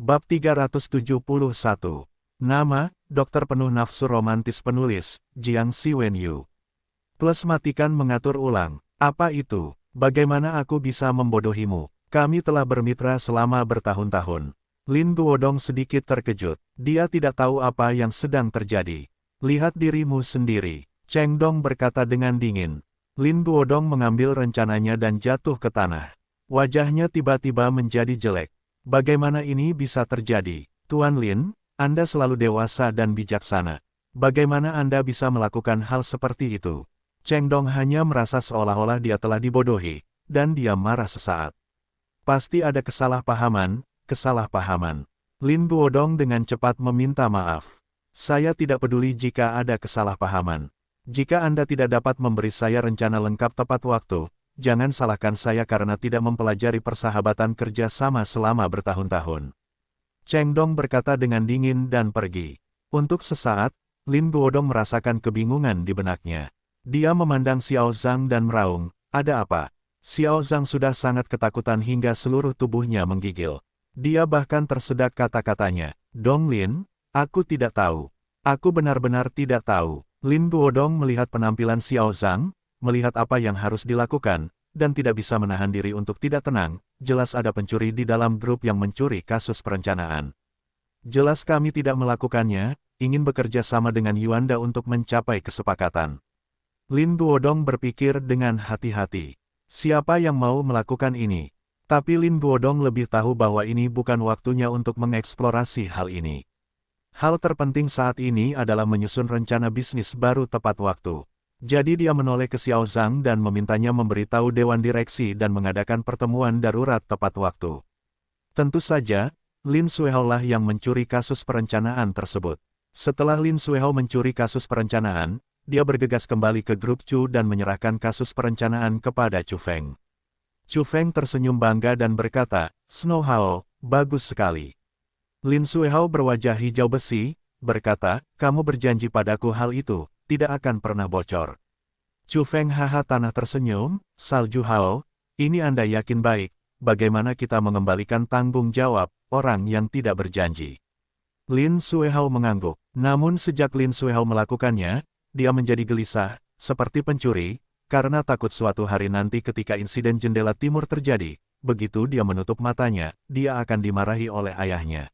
Bab 371. Nama, dokter penuh nafsu romantis penulis, Jiang Siwenyu. Plus matikan mengatur ulang. Apa itu? Bagaimana aku bisa membodohimu? Kami telah bermitra selama bertahun-tahun. Lin Guodong sedikit terkejut. Dia tidak tahu apa yang sedang terjadi. Lihat dirimu sendiri. Cheng Dong berkata dengan dingin. Lin Guodong mengambil rencananya dan jatuh ke tanah. Wajahnya tiba-tiba menjadi jelek. Bagaimana ini bisa terjadi? Tuan Lin, Anda selalu dewasa dan bijaksana. Bagaimana Anda bisa melakukan hal seperti itu? Cheng Dong hanya merasa seolah-olah dia telah dibodohi, dan dia marah sesaat. Pasti ada kesalahpahaman. Lin Guodong dengan cepat meminta maaf. Saya tidak peduli jika ada kesalahpahaman. Jika Anda tidak dapat memberi saya rencana lengkap tepat waktu, jangan salahkan saya karena tidak mempelajari persahabatan kerja sama selama bertahun-tahun. Cheng Dong berkata dengan dingin dan pergi. Untuk sesaat, Lin Guodong merasakan kebingungan di benaknya. Dia memandang Xiao Zhang dan meraung, ada apa? Xiao Zhang sudah sangat ketakutan hingga seluruh tubuhnya menggigil. Dia bahkan tersedak kata-katanya, Dong Lin, aku tidak tahu. Aku benar-benar tidak tahu. Lin Guodong melihat penampilan Xiao Zhang, melihat apa yang harus dilakukan, dan tidak bisa menahan diri untuk tidak tenang. Jelas ada pencuri di dalam grup yang mencuri kasus perencanaan. Jelas kami tidak melakukannya, ingin bekerja sama dengan Yuanda untuk mencapai kesepakatan. Lin Guodong berpikir dengan hati-hati. Siapa yang mau melakukan ini? Tapi Lin Guodong lebih tahu bahwa ini bukan waktunya untuk mengeksplorasi hal ini. Hal terpenting saat ini adalah menyusun rencana bisnis baru tepat waktu. Jadi dia menoleh ke Xiao Zhang dan memintanya memberitahu Dewan Direksi dan mengadakan pertemuan darurat tepat waktu. Tentu saja, Lin Suihao lah yang mencuri kasus perencanaan tersebut. Setelah Lin Suihao mencuri kasus perencanaan, dia bergegas kembali ke grup Chu dan menyerahkan kasus perencanaan kepada Chu Feng. Chu Feng tersenyum bangga dan berkata, Snow Hao, bagus sekali. Lin Suihao berwajah hijau besi, berkata, kamu berjanji padaku hal itu tidak akan pernah bocor. Chu Feng haha tanah tersenyum, Salju Hao, ini Anda yakin baik, bagaimana kita mengembalikan tanggung jawab orang yang tidak berjanji. Lin Suihao mengangguk, namun sejak Lin Suihao melakukannya, dia menjadi gelisah, seperti pencuri, karena takut suatu hari nanti ketika insiden jendela timur terjadi, begitu dia menutup matanya, dia akan dimarahi oleh ayahnya.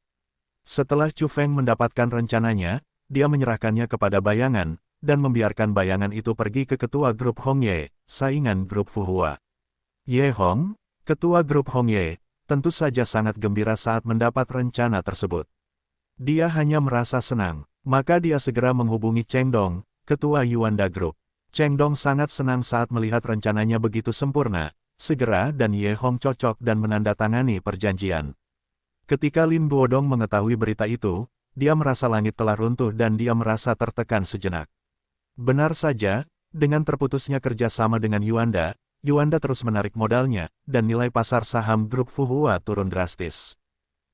Setelah Chu Feng mendapatkan rencananya, dia menyerahkannya kepada bayangan, dan membiarkan bayangan itu pergi ke ketua grup Hong Ye, saingan grup Fu Hua. Ye Hong, ketua grup Hong Ye, tentu saja sangat gembira saat mendapat rencana tersebut. Dia hanya merasa senang, maka dia segera menghubungi Cheng Dong, ketua Yuanda Group. Cheng Dong sangat senang saat melihat rencananya begitu sempurna, segera dan Ye Hong cocok dan menandatangani perjanjian. Ketika Lin Guodong mengetahui berita itu, dia merasa langit telah runtuh dan dia merasa tertekan sejenak. Benar saja, dengan terputusnya kerjasama dengan Yuanda, Yuanda terus menarik modalnya, dan nilai pasar saham grup Fu Hua turun drastis.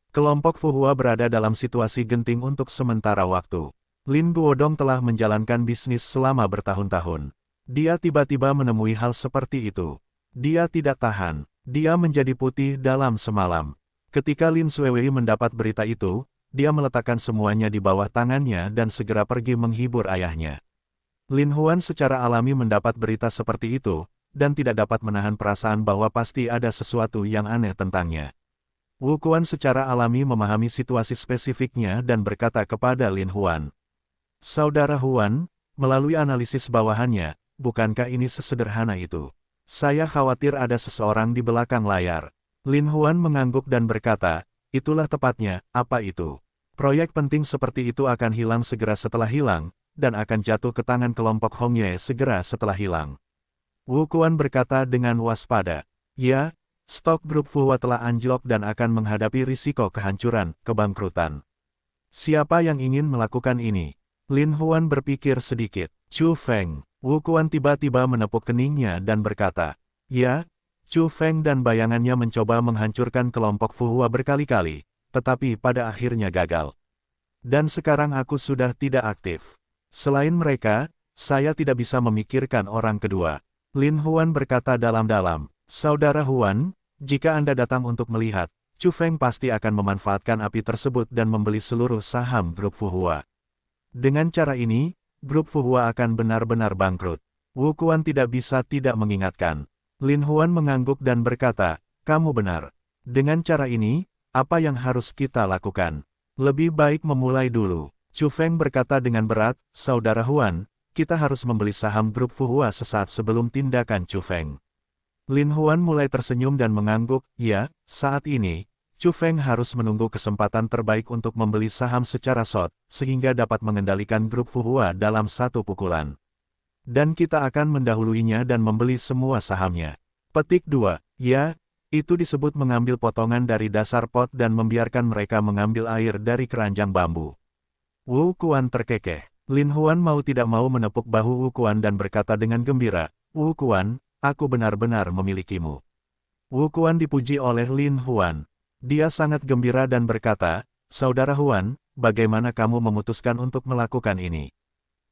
Kelompok Fu Hua berada dalam situasi genting untuk sementara waktu. Lin Guodong telah menjalankan bisnis selama bertahun-tahun. Dia tiba-tiba menemui hal seperti itu. Dia tidak tahan. Dia menjadi putih dalam semalam. Ketika Lin Suiwei mendapat berita itu, dia meletakkan semuanya di bawah tangannya dan segera pergi menghibur ayahnya. Lin Huan secara alami mendapat berita seperti itu, dan tidak dapat menahan perasaan bahwa pasti ada sesuatu yang aneh tentangnya. Wu Quan secara alami memahami situasi spesifiknya dan berkata kepada Lin Huan. Saudara Huan, melalui analisis bawahannya, bukankah ini sesederhana itu? Saya khawatir ada seseorang di belakang layar. Lin Huan mengangguk dan berkata, itulah tepatnya, apa itu? Proyek penting seperti itu akan hilang segera setelah hilang, dan akan jatuh ke tangan kelompok Hong Ye segera setelah hilang. Wu Quan berkata dengan waspada, ya, stok grup Fu Hua telah anjlok dan akan menghadapi risiko kehancuran, kebangkrutan. Siapa yang ingin melakukan ini? Lin Huan berpikir sedikit. Chu Feng. Wu Quan tiba-tiba menepuk keningnya dan berkata, ya, Chu Feng dan bayangannya mencoba menghancurkan kelompok Fu Hua berkali-kali, tetapi pada akhirnya gagal. Dan sekarang aku sudah tidak aktif. Selain mereka, saya tidak bisa memikirkan orang kedua. Lin Huan berkata dalam-dalam, Saudara Huan, jika Anda datang untuk melihat, Chu Feng pasti akan memanfaatkan api tersebut dan membeli seluruh saham grup Fuhua. Dengan cara ini, grup Fuhua akan benar-benar bangkrut. Wu Quan tidak bisa tidak mengingatkan. Lin Huan mengangguk dan berkata, kamu benar. Dengan cara ini, apa yang harus kita lakukan? Lebih baik memulai dulu. Chu Feng berkata dengan berat, Saudara Huan, kita harus membeli saham grup Fuhua sesaat sebelum tindakan Chu Feng. Lin Huan mulai tersenyum dan mengangguk, ya, saat ini, Chu Feng harus menunggu kesempatan terbaik untuk membeli saham secara short, sehingga dapat mengendalikan grup Fuhua dalam satu pukulan. Dan kita akan mendahuluinya dan membeli semua sahamnya. Petik 2. Ya, itu disebut mengambil potongan dari dasar pot dan membiarkan mereka mengambil air dari keranjang bambu. Wu Quan terkekeh. Lin Huan mau tidak mau menepuk bahu Wu Quan dan berkata dengan gembira, Wu Quan, aku benar-benar memilikimu. Wu Quan dipuji oleh Lin Huan. Dia sangat gembira dan berkata, Saudara Huan, bagaimana kamu memutuskan untuk melakukan ini?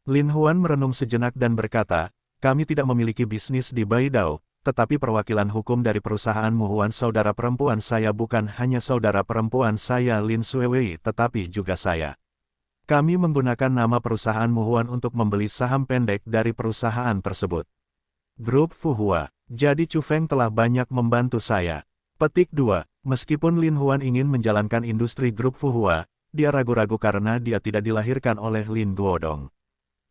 Lin Huan merenung sejenak dan berkata, kami tidak memiliki bisnis di Baidao, tetapi perwakilan hukum dari perusahaan Huan saudara perempuan saya bukan hanya saudara perempuan saya Lin Suewei tetapi juga saya. Kami menggunakan nama perusahaan Huan untuk membeli saham pendek dari perusahaan tersebut. Grup Fuhua. Jadi Chu Feng telah banyak membantu saya. Petik 2. Meskipun Lin Huan ingin menjalankan industri grup Fuhua, dia ragu-ragu karena dia tidak dilahirkan oleh Lin Guodong.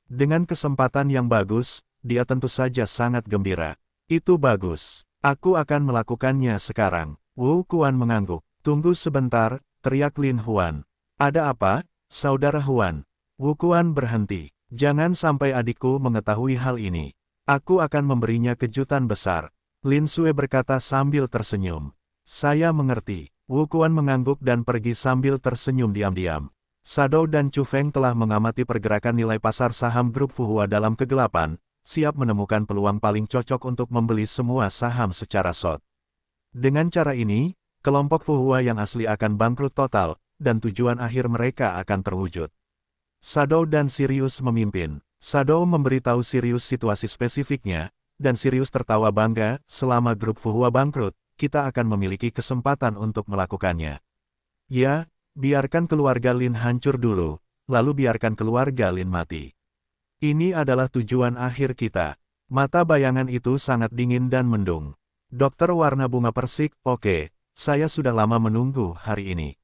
Dengan kesempatan yang bagus, dia tentu saja sangat gembira. Itu bagus. Aku akan melakukannya sekarang. Wu Quan mengangguk. Tunggu sebentar, teriak Lin Huan. Ada apa, Saudara Huan? Wu Quan berhenti. Jangan sampai adikku mengetahui hal ini. Aku akan memberinya kejutan besar. Lin Sue berkata sambil tersenyum. Saya mengerti. Wu Quan mengangguk dan pergi sambil tersenyum diam-diam. Shadow dan Chu Feng telah mengamati pergerakan nilai pasar saham grup Fuhua dalam kegelapan, siap menemukan peluang paling cocok untuk membeli semua saham secara short. Dengan cara ini, kelompok Fuhua yang asli akan bangkrut total, dan tujuan akhir mereka akan terwujud. Shadow dan Sirius memimpin. Shadow memberitahu Sirius situasi spesifiknya, dan Sirius tertawa bangga, selama grup Fuhua bangkrut, kita akan memiliki kesempatan untuk melakukannya. Ya, biarkan keluarga Lin hancur dulu, lalu biarkan keluarga Lin mati. Ini adalah tujuan akhir kita. Mata bayangan itu sangat dingin dan mendung. Dokter warna bunga persik, oke, saya sudah lama menunggu hari ini.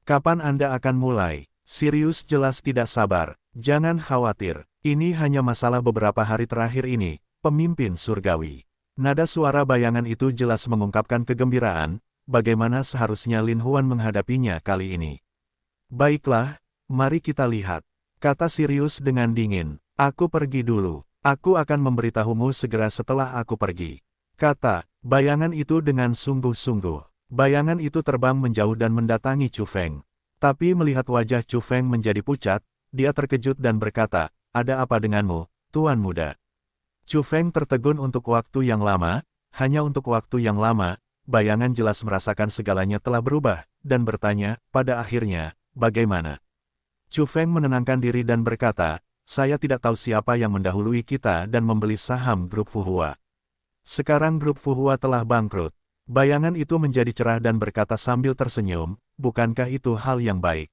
Kapan Anda akan mulai? Sirius jelas tidak sabar. Jangan khawatir, ini hanya masalah beberapa hari terakhir ini, pemimpin surgawi. Nada suara bayangan itu jelas mengungkapkan kegembiraan, bagaimana seharusnya Lin Huan menghadapinya kali ini. Baiklah, mari kita lihat, kata Sirius dengan dingin. Aku pergi dulu, aku akan memberitahumu segera setelah aku pergi. Kata bayangan itu dengan sungguh-sungguh. Bayangan itu terbang menjauh dan mendatangi Chu Feng. Tapi melihat wajah Chu Feng menjadi pucat, dia terkejut dan berkata, ada apa denganmu, Tuan Muda? Chu Feng tertegun untuk waktu yang lama, hanya untuk waktu yang lama, bayangan jelas merasakan segalanya telah berubah, dan bertanya, pada akhirnya, bagaimana? Chu Feng menenangkan diri dan berkata, saya tidak tahu siapa yang mendahului kita dan membeli saham grup Fuhua. Sekarang grup Fuhua telah bangkrut. Bayangan itu menjadi cerah dan berkata sambil tersenyum, bukankah itu hal yang baik?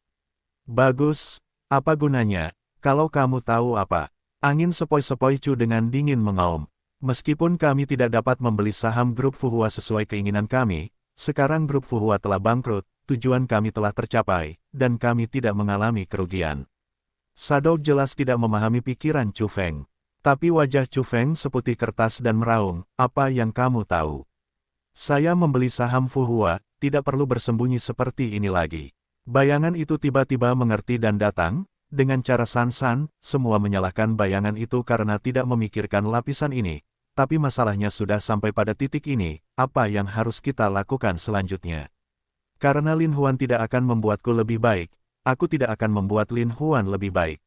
Bagus, apa gunanya, kalau kamu tahu apa? Angin sepoi-sepoi Chu dengan dingin mengaum. Meskipun kami tidak dapat membeli saham grup Fuhua sesuai keinginan kami, sekarang grup Fuhua telah bangkrut, tujuan kami telah tercapai, dan kami tidak mengalami kerugian. Shadow jelas tidak memahami pikiran Chu Feng. Tapi wajah Chu Feng seputih kertas dan meraung, apa yang kamu tahu? Saya membeli saham Fuhua, tidak perlu bersembunyi seperti ini lagi. Bayangan itu tiba-tiba mengerti dan datang. Dengan cara san-san, semua menyalahkan bayangan itu karena tidak memikirkan lapisan ini. Tapi masalahnya sudah sampai pada titik ini, apa yang harus kita lakukan selanjutnya? Karena Lin Huan tidak akan membuatku lebih baik, aku tidak akan membuat Lin Huan lebih baik.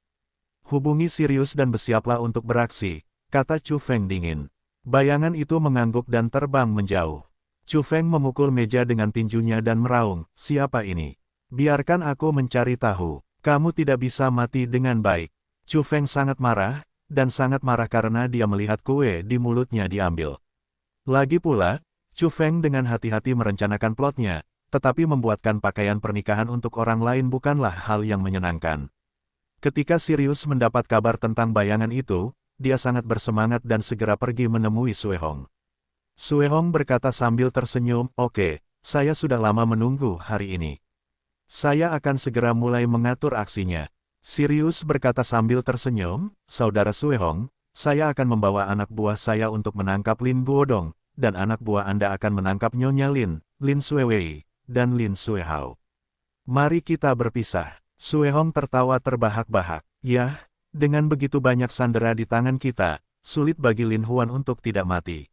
Hubungi Sirius dan bersiaplah untuk beraksi, kata Chu Feng dingin. Bayangan itu mengangguk dan terbang menjauh. Chu Feng memukul meja dengan tinjunya dan meraung, siapa ini? Biarkan aku mencari tahu. Kamu tidak bisa mati dengan baik. Chu Feng sangat marah, dan sangat marah karena dia melihat kue di mulutnya diambil. Lagi pula, Chu Feng dengan hati-hati merencanakan plotnya, tetapi membuatkan pakaian pernikahan untuk orang lain bukanlah hal yang menyenangkan. Ketika Sirius mendapat kabar tentang bayangan itu, dia sangat bersemangat dan segera pergi menemui Suehong. Suehong berkata sambil tersenyum, "Oke, saya sudah lama menunggu hari ini. Saya akan segera mulai mengatur aksinya." Sirius berkata sambil tersenyum, "Saudara Suehong, saya akan membawa anak buah saya untuk menangkap Lin Guodong, dan anak buah Anda akan menangkap Nyonya Lin, Lin Suewei, dan Lin Suehao. Mari kita berpisah." Suehong tertawa terbahak-bahak. "Yah, dengan begitu banyak sandera di tangan kita, sulit bagi Lin Huan untuk tidak mati."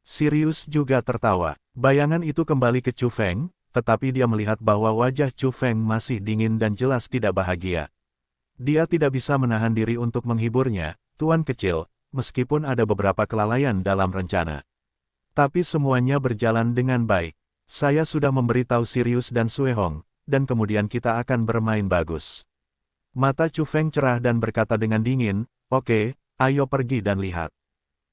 Sirius juga tertawa. Bayangan itu kembali ke Chu Feng, tetapi dia melihat bahwa wajah Chu Feng masih dingin dan jelas tidak bahagia. Dia tidak bisa menahan diri untuk menghiburnya, "Tuan kecil, meskipun ada beberapa kelalaian dalam rencana. Tapi semuanya berjalan dengan baik. Saya sudah memberitahu Sirius dan Suehong, dan kemudian kita akan bermain bagus." Mata Chu Feng cerah dan berkata dengan dingin, "Oke, ayo pergi dan lihat.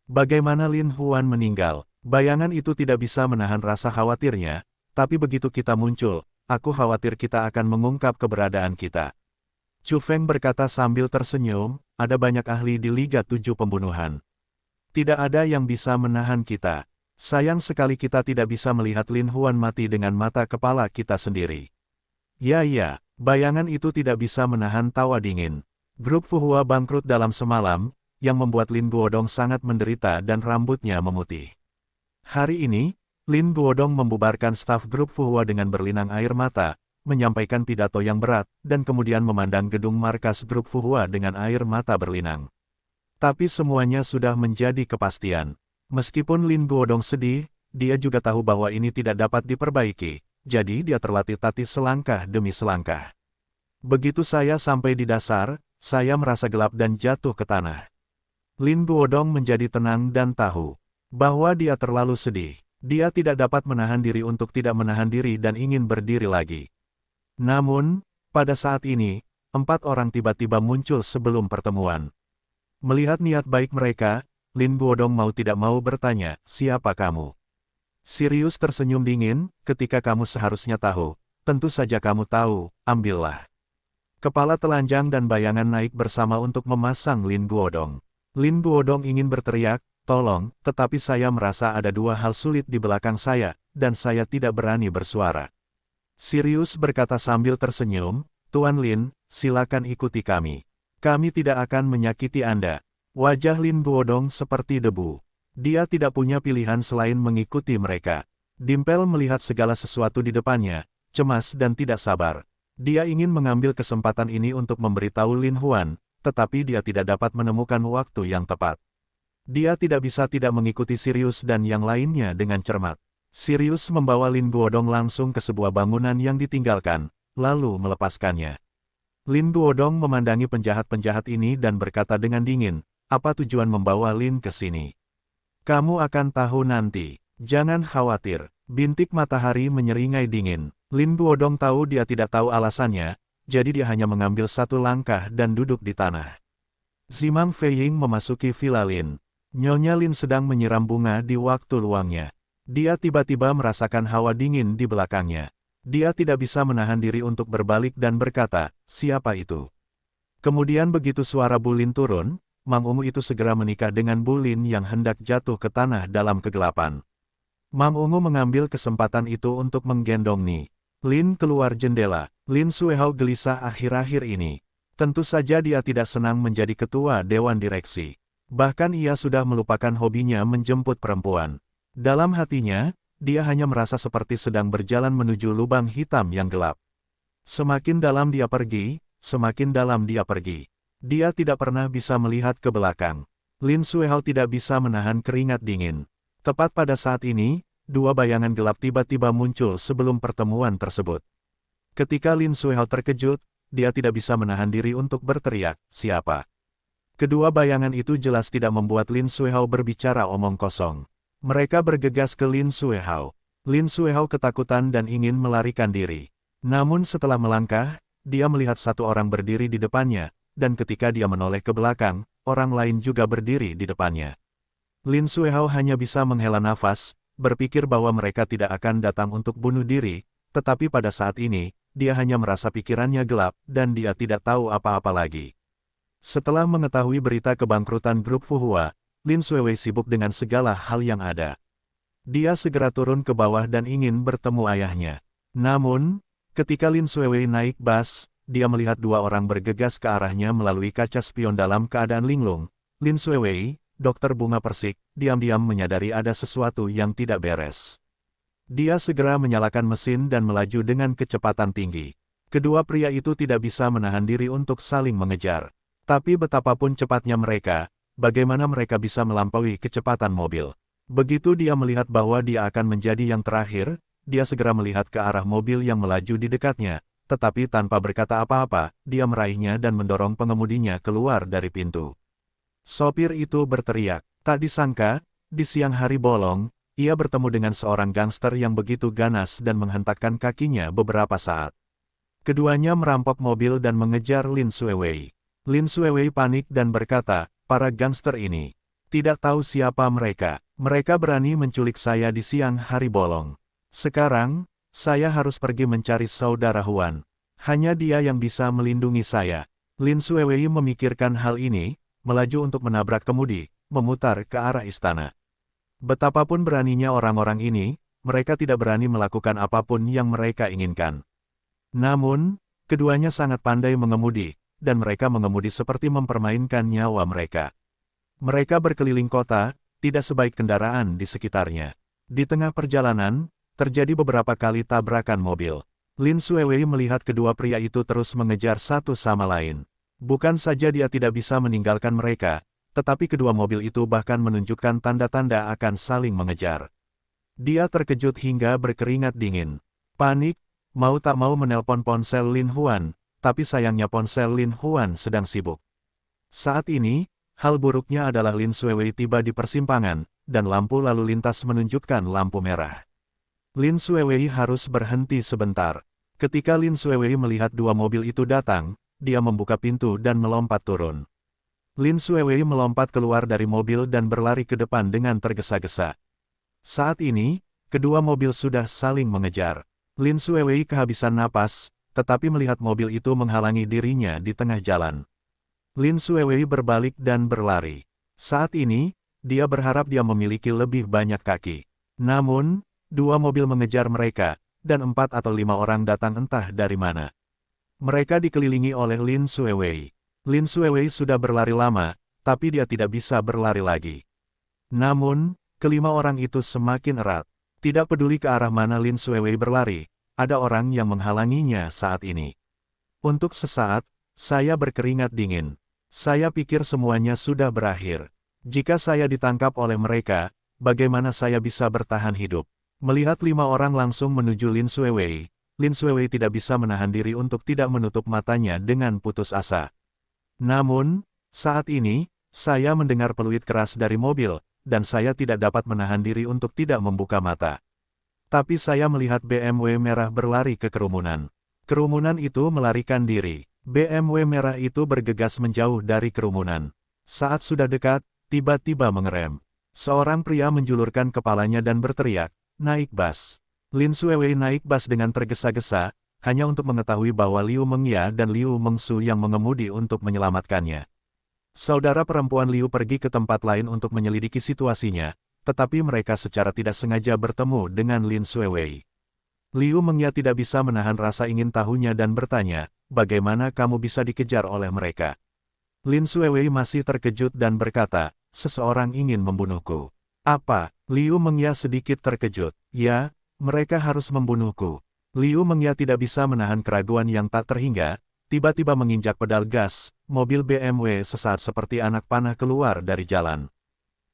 Bagaimana Lin Huan meninggal." Bayangan itu tidak bisa menahan rasa khawatirnya, tapi begitu kita muncul, aku khawatir kita akan mengungkap keberadaan kita. Chu Feng berkata sambil tersenyum, "Ada banyak ahli di Liga 7 Pembunuhan. Tidak ada yang bisa menahan kita. Sayang sekali kita tidak bisa melihat Lin Huan mati dengan mata kepala kita sendiri." Ya, bayangan itu tidak bisa menahan tawa dingin. Grup Fuhua bangkrut dalam semalam, yang membuat Lin Guodong sangat menderita dan rambutnya memutih. Hari ini, Lin Guodong membubarkan staf grup Fuhua dengan berlinang air mata, menyampaikan pidato yang berat, dan kemudian memandang gedung markas grup Fuhua dengan air mata berlinang. Tapi semuanya sudah menjadi kepastian. Meskipun Lin Guodong sedih, dia juga tahu bahwa ini tidak dapat diperbaiki, jadi dia terlatih-tatih selangkah demi selangkah. Begitu saya sampai di dasar, saya merasa gelap dan jatuh ke tanah. Lin Guodong menjadi tenang dan tahu bahwa dia terlalu sedih. Dia tidak dapat menahan diri untuk tidak menahan diri dan ingin berdiri lagi. Namun, pada saat ini, 4 orang tiba-tiba muncul sebelum pertemuan. Melihat niat baik mereka, Lin Guodong mau tidak mau bertanya, "Siapa kamu?" Sirius tersenyum dingin, "Ketika kamu seharusnya tahu, tentu saja kamu tahu, ambillah." Kepala telanjang dan bayangan naik bersama untuk memasang Lin Guodong. Lin Guodong ingin berteriak, "Tolong," tetapi saya merasa ada 2 hal sulit di belakang saya, dan saya tidak berani bersuara. Sirius berkata sambil tersenyum, "Tuan Lin, silakan ikuti kami. Kami tidak akan menyakiti Anda." Wajah Lin Guodong seperti debu. Dia tidak punya pilihan selain mengikuti mereka. Dimpel melihat segala sesuatu di depannya, cemas dan tidak sabar. Dia ingin mengambil kesempatan ini untuk memberitahu Lin Huan, tetapi dia tidak dapat menemukan waktu yang tepat. Dia tidak bisa tidak mengikuti Sirius dan yang lainnya dengan cermat. Sirius membawa Lin Guodong langsung ke sebuah bangunan yang ditinggalkan, lalu melepaskannya. Lin Guodong memandangi penjahat-penjahat ini dan berkata dengan dingin, "Apa tujuan membawa Lin ke sini? Kamu akan tahu nanti. Jangan khawatir." Bintik matahari menyeringai dingin. Lin Guodong tahu dia tidak tahu alasannya, jadi dia hanya mengambil 1 langkah dan duduk di tanah. Zimang Feiying memasuki villa Lin. Nyonya Lin sedang menyiram bunga di waktu luangnya. Dia tiba-tiba merasakan hawa dingin di belakangnya. Dia tidak bisa menahan diri untuk berbalik dan berkata, "Siapa itu?" Kemudian begitu suara Bu Lin turun, Mang Ungu itu segera menikah dengan Bu Lin yang hendak jatuh ke tanah dalam kegelapan. Mang Ungu mengambil kesempatan itu untuk menggendong Ni Lin keluar jendela. Lin Suehao gelisah akhir-akhir ini. Tentu saja dia tidak senang menjadi ketua dewan direksi. Bahkan ia sudah melupakan hobinya menjemput perempuan. Dalam hatinya, dia hanya merasa seperti sedang berjalan menuju lubang hitam yang gelap. Semakin dalam dia pergi, semakin dalam dia pergi. Dia tidak pernah bisa melihat ke belakang. Lin Suehao tidak bisa menahan keringat dingin. Tepat pada saat ini, 2 bayangan gelap tiba-tiba muncul sebelum pertemuan tersebut. Ketika Lin Suehao terkejut, dia tidak bisa menahan diri untuk berteriak, "Siapa?" Kedua bayangan itu jelas tidak membuat Lin Suehao berbicara omong kosong. Mereka bergegas ke Lin Suehao. Lin Suehao ketakutan dan ingin melarikan diri. Namun setelah melangkah, dia melihat 1 orang berdiri di depannya, dan ketika dia menoleh ke belakang, orang lain juga berdiri di depannya. Lin Suehao hanya bisa menghela nafas, berpikir bahwa mereka tidak akan datang untuk bunuh diri, tetapi pada saat ini, dia hanya merasa pikirannya gelap, dan dia tidak tahu apa-apa lagi. Setelah mengetahui berita kebangkrutan grup Fuhua, Lin Xuewei sibuk dengan segala hal yang ada. Dia segera turun ke bawah dan ingin bertemu ayahnya. Namun, ketika Lin Xuewei naik bus, dia melihat dua orang bergegas ke arahnya melalui kaca spion dalam keadaan linglung. Lin Xuewei, dokter bunga persik, diam-diam menyadari ada sesuatu yang tidak beres. Dia segera menyalakan mesin dan melaju dengan kecepatan tinggi. Kedua pria itu tidak bisa menahan diri untuk saling mengejar. Tapi betapapun cepatnya mereka, bagaimana mereka bisa melampaui kecepatan mobil? Begitu dia melihat bahwa dia akan menjadi yang terakhir, dia segera melihat ke arah mobil yang melaju di dekatnya, tetapi tanpa berkata apa-apa, dia meraihnya dan mendorong pengemudinya keluar dari pintu. Sopir itu berteriak. Tak disangka, di siang hari bolong, ia bertemu dengan seorang gangster yang begitu ganas dan menghentakkan kakinya beberapa saat. Keduanya merampok mobil dan mengejar Lin Xuewei. Lin Xuewei panik dan berkata, para gangster ini tidak tahu siapa mereka. Mereka berani menculik saya di siang hari bolong. Sekarang, saya harus pergi mencari saudara Huan. Hanya dia yang bisa melindungi saya. Lin Xuewei memikirkan hal ini, melaju untuk menabrak kemudi, memutar ke arah istana. Betapapun beraninya orang-orang ini, mereka tidak berani melakukan apapun yang mereka inginkan. Namun, keduanya sangat pandai mengemudi, dan mereka mengemudi seperti mempermainkan nyawa mereka. Mereka berkeliling kota, tidak sebaik kendaraan di sekitarnya. Di tengah perjalanan, terjadi beberapa kali tabrakan mobil. Lin Xuewei melihat kedua pria itu terus mengejar satu sama lain. Bukan saja dia tidak bisa meninggalkan mereka, tetapi kedua mobil itu bahkan menunjukkan tanda-tanda akan saling mengejar. Dia terkejut hingga berkeringat dingin. Panik, mau tak mau menelpon ponsel Lin Huan, tapi sayangnya ponsel Lin Huan sedang sibuk. Saat ini, hal buruknya adalah Lin Xuewei tiba di persimpangan, dan lampu lalu lintas menunjukkan lampu merah. Lin Xuewei harus berhenti sebentar. Ketika Lin Xuewei melihat dua mobil itu datang, dia membuka pintu dan melompat turun. Lin Xuewei melompat keluar dari mobil dan berlari ke depan dengan tergesa-gesa. Saat ini, kedua mobil sudah saling mengejar. Lin Xuewei kehabisan napas, tetapi melihat mobil itu menghalangi dirinya di tengah jalan. Lin Xuewei berbalik dan berlari. Saat ini, dia berharap dia memiliki lebih banyak kaki. Namun, dua mobil mengejar mereka, dan 4 atau 5 orang datang entah dari mana. Mereka dikelilingi oleh Lin Xuewei. Lin Xuewei sudah berlari lama, tapi dia tidak bisa berlari lagi. Namun, kelima orang itu semakin erat. Tidak peduli ke arah mana Lin Xuewei berlari, ada orang yang menghalanginya saat ini. Untuk sesaat, saya berkeringat dingin. Saya pikir semuanya sudah berakhir. Jika saya ditangkap oleh mereka, bagaimana saya bisa bertahan hidup? Melihat 5 orang langsung menuju Lin Xuewei, Lin Xuewei tidak bisa menahan diri untuk tidak menutup matanya dengan putus asa. Namun, saat ini, saya mendengar peluit keras dari mobil, dan saya tidak dapat menahan diri untuk tidak membuka mata. Tapi saya melihat BMW merah berlari ke kerumunan. Kerumunan itu melarikan diri. BMW merah itu bergegas menjauh dari kerumunan. Saat sudah dekat, tiba-tiba mengerem. Seorang pria menjulurkan kepalanya dan berteriak, "Naik bus." Lin Xuewei naik bus dengan tergesa-gesa, hanya untuk mengetahui bahwa Liu Mengya dan Liu Mengsu yang mengemudi untuk menyelamatkannya. Saudara perempuan Liu pergi ke tempat lain untuk menyelidiki situasinya, tetapi mereka secara tidak sengaja bertemu dengan Lin Xuewei. Liu Mengya tidak bisa menahan rasa ingin tahunya dan bertanya, "Bagaimana kamu bisa dikejar oleh mereka?" Lin Xuewei masih terkejut dan berkata, "Seseorang ingin membunuhku." "Apa?" Liu Mengya sedikit terkejut. "Ya, mereka harus membunuhku." Liu Mengya tidak bisa menahan keraguan yang tak terhingga, tiba-tiba menginjak pedal gas, mobil BMW sesaat seperti anak panah keluar dari jalan.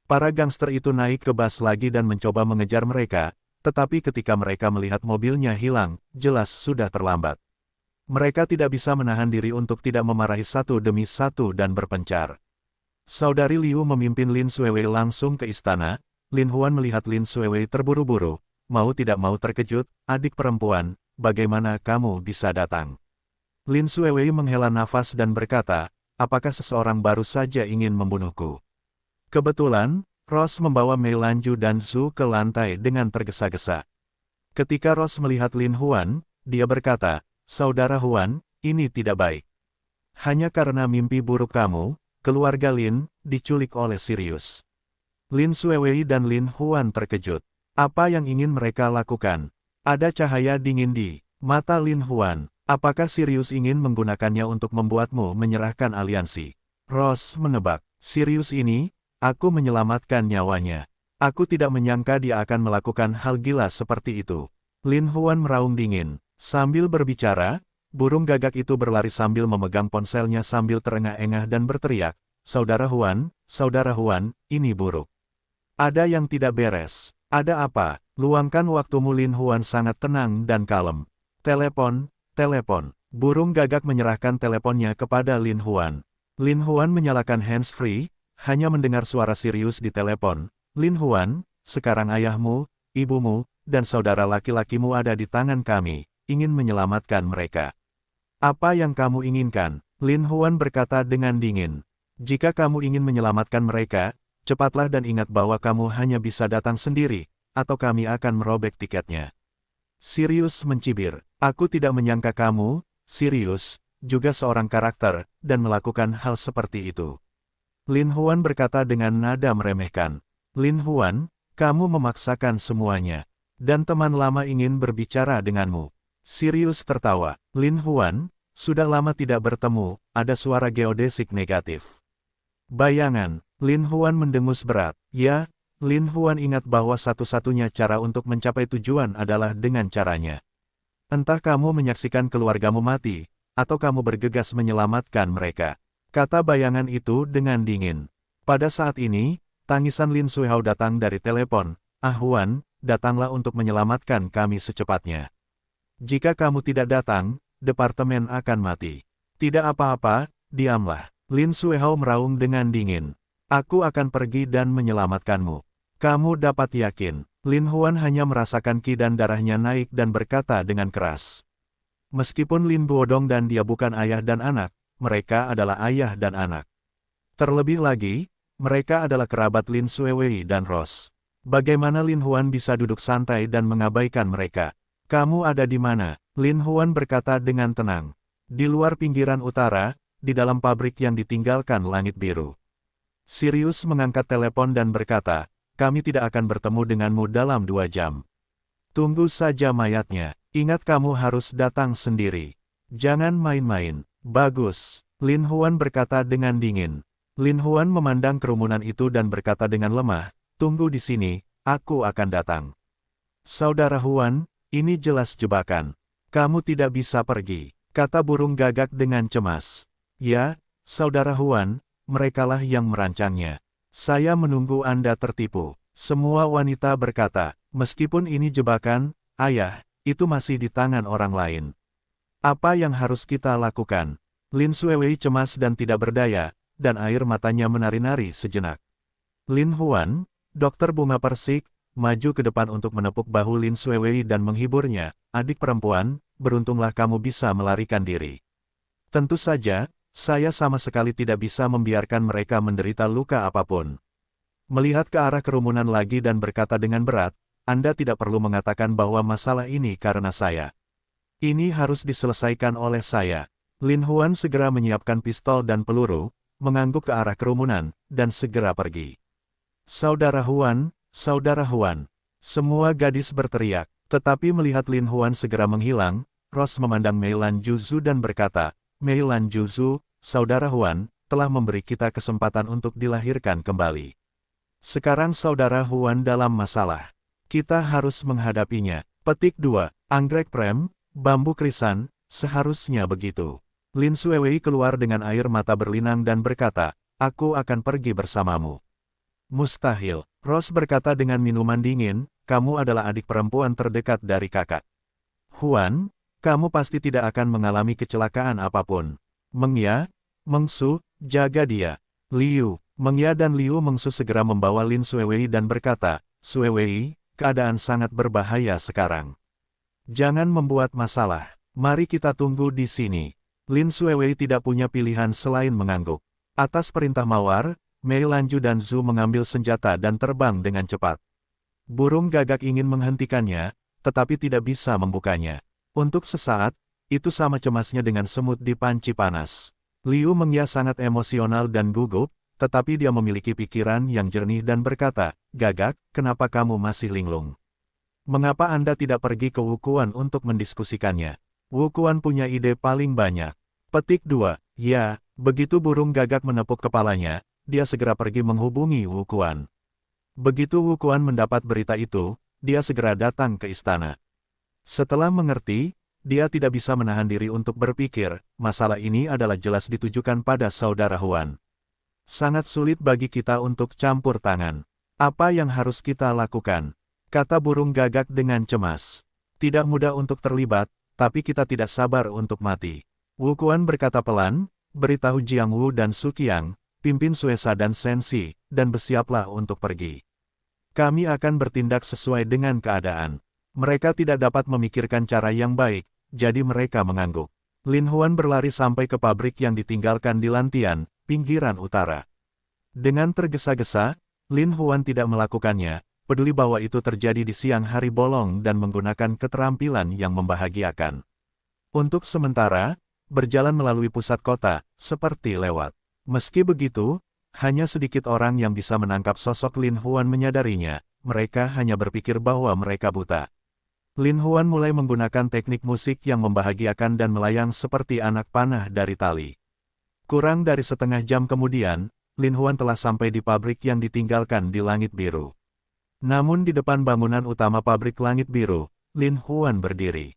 Para gangster itu naik ke bus lagi dan mencoba mengejar mereka, tetapi ketika mereka melihat mobilnya hilang, jelas sudah terlambat. Mereka tidak bisa menahan diri untuk tidak memarahi satu demi satu dan berpencar. Saudari Liu memimpin Lin Xuewei langsung ke istana. Lin Huan melihat Lin Xuewei terburu-buru, mau tidak mau terkejut, "Adik perempuan, bagaimana kamu bisa datang?" Lin Xuewei menghela nafas dan berkata, "Apakah seseorang baru saja ingin membunuhku?" Kebetulan, Ross membawa Mei Lanju dan Zhu ke lantai dengan tergesa-gesa. Ketika Ross melihat Lin Huan, dia berkata, "Saudara Huan, ini tidak baik. Hanya karena mimpi buruk kamu, keluarga Lin diculik oleh Sirius." Lin Xuewei dan Lin Huan terkejut. Apa yang ingin mereka lakukan? Ada cahaya dingin di mata Lin Huan. Apakah Sirius ingin menggunakannya untuk membuatmu menyerahkan aliansi? Ross menebak. Sirius ini, aku menyelamatkan nyawanya. Aku tidak menyangka dia akan melakukan hal gila seperti itu. Lin Huan meraung dingin. Sambil berbicara, burung gagak itu berlari sambil memegang ponselnya sambil terengah-engah dan berteriak, Saudara Huan, ini buruk. Ada yang tidak beres. Ada apa? Luangkan waktumu." Lin Huan sangat tenang dan kalem. Telepon. Burung gagak menyerahkan teleponnya kepada Lin Huan. Lin Huan menyalakan hands-free, hanya mendengar suara Sirius di telepon. "Lin Huan, sekarang ayahmu, ibumu, dan saudara laki-lakimu ada di tangan kami, ingin menyelamatkan mereka. Apa yang kamu inginkan?" Lin Huan berkata dengan dingin. "Jika kamu ingin menyelamatkan mereka, cepatlah dan ingat bahwa kamu hanya bisa datang sendiri, atau kami akan merobek tiketnya." Sirius mencibir. "Aku tidak menyangka kamu, Sirius, juga seorang karakter, dan melakukan hal seperti itu." Lin Huan berkata dengan nada meremehkan. "Lin Huan, kamu memaksakan semuanya. Dan teman lama ingin berbicara denganmu." Sirius tertawa. "Lin Huan, sudah lama tidak bertemu," ada suara geodesik negatif. "Bayangan." Lin Huan mendengus berat. Ya, Lin Huan ingat bahwa satu-satunya cara untuk mencapai tujuan adalah dengan caranya. "Entah kamu menyaksikan keluargamu mati, atau kamu bergegas menyelamatkan mereka," kata bayangan itu dengan dingin. Pada saat ini, tangisan Lin Xuehao datang dari telepon. "Ah Huan, datanglah untuk menyelamatkan kami secepatnya. Jika kamu tidak datang, departemen akan mati." "Tidak apa-apa, diamlah." Lin Xuehao meraung dengan dingin. "Aku akan pergi dan menyelamatkanmu. Kamu dapat yakin." Lin Huan hanya merasakan ki dan darahnya naik dan berkata dengan keras. Meskipun Lin Buodong dan dia bukan ayah dan anak, mereka adalah ayah dan anak. Terlebih lagi, mereka adalah kerabat Lin Xuewei dan Ross. Bagaimana Lin Huan bisa duduk santai dan mengabaikan mereka? "Kamu ada di mana?" Lin Huan berkata dengan tenang. "Di luar pinggiran utara, di dalam pabrik yang ditinggalkan langit biru." Sirius mengangkat telepon dan berkata, "Kami tidak akan bertemu denganmu dalam 2 jam. Tunggu saja mayatnya. Ingat kamu harus datang sendiri. Jangan main-main." "Bagus." Lin Huan berkata dengan dingin. Lin Huan memandang kerumunan itu dan berkata dengan lemah, "Tunggu di sini, aku akan datang." "Saudara Huan, ini jelas jebakan. Kamu tidak bisa pergi," kata burung gagak dengan cemas. "Ya, Saudara Huan, merekalah yang merancangnya. Saya menunggu Anda tertipu." Semua wanita berkata, "Meskipun ini jebakan, ayah, itu masih di tangan orang lain. Apa yang harus kita lakukan?" Lin Xuewei cemas dan tidak berdaya, dan air matanya menari-nari sejenak. Lin Huan, dokter bunga persik, maju ke depan untuk menepuk bahu Lin Xuewei dan menghiburnya. "Adik perempuan, beruntunglah kamu bisa melarikan diri. Tentu saja, saya sama sekali tidak bisa membiarkan mereka menderita luka apapun." Melihat ke arah kerumunan lagi dan berkata dengan berat, "Anda tidak perlu mengatakan bahwa masalah ini karena saya. Ini harus diselesaikan oleh saya." Lin Huan segera menyiapkan pistol dan peluru, mengangguk ke arah kerumunan, dan segera pergi. Saudara Huan," semua gadis berteriak. Tetapi melihat Lin Huan segera menghilang, Ross memandang Mei Lan Juzu dan berkata, "Mei Lan Juzu, Saudara Huan, telah memberi kita kesempatan untuk dilahirkan kembali. Sekarang Saudara Huan dalam masalah. Kita harus menghadapinya." Petik 2. Anggrek Prem, bambu krisan, seharusnya begitu. Lin Xuewei keluar dengan air mata berlinang dan berkata, "Aku akan pergi bersamamu." "Mustahil." Ross berkata dengan minuman dingin, "Kamu adalah adik perempuan terdekat dari kakak. Huan, kamu pasti tidak akan mengalami kecelakaan apapun. Mengya, Mengsu, jaga dia." Mengya dan Liu Mengsu segera membawa Lin Xuewei dan berkata, "Xuewei, keadaan sangat berbahaya sekarang. Jangan membuat masalah. Mari kita tunggu di sini." Lin Xuewei tidak punya pilihan selain mengangguk. Atas perintah Mawar, Mei Lanju dan Zhu mengambil senjata dan terbang dengan cepat. Burung gagak ingin menghentikannya, tetapi tidak bisa membukanya. Untuk sesaat, itu sama cemasnya dengan semut di panci panas. Liu Mengya sangat emosional dan gugup, tetapi dia memiliki pikiran yang jernih dan berkata, "Gagak, kenapa kamu masih linglung? Mengapa Anda tidak pergi ke Wukuan untuk mendiskusikannya? Wukuan punya ide paling banyak." Petik 2. Ya, begitu burung Gagak menepuk kepalanya, dia segera pergi menghubungi Wukuan. Begitu Wukuan mendapat berita itu, dia segera datang ke istana. Setelah mengerti, dia tidak bisa menahan diri untuk berpikir, masalah ini adalah jelas ditujukan pada saudara Huan. Sangat sulit bagi kita untuk campur tangan. Apa yang harus kita lakukan? Kata burung Gagak dengan cemas. Tidak mudah untuk terlibat, tapi kita tidak sabar untuk mati. Wukuan berkata pelan, beritahu Jiang Wu dan Su Qiang, pimpin Suesa dan Sensi, dan bersiaplah untuk pergi. Kami akan bertindak sesuai dengan keadaan. Mereka tidak dapat memikirkan cara yang baik, jadi mereka mengangguk. Lin Huan berlari sampai ke pabrik yang ditinggalkan di Lantian, pinggiran utara. Dengan tergesa-gesa, Lin Huan tidak melakukannya, peduli bahwa itu terjadi di siang hari bolong dan menggunakan keterampilan yang membahagiakan. Untuk sementara, berjalan melalui pusat kota, seperti lewat. Meski begitu, hanya sedikit orang yang bisa menangkap sosok Lin Huan menyadarinya, mereka hanya berpikir bahwa mereka buta. Lin Huan mulai menggunakan teknik musik yang membahagiakan dan melayang seperti anak panah dari tali. Kurang dari setengah jam kemudian, Lin Huan telah sampai di pabrik yang ditinggalkan di langit biru. Namun di depan bangunan utama pabrik langit biru, Lin Huan berdiri.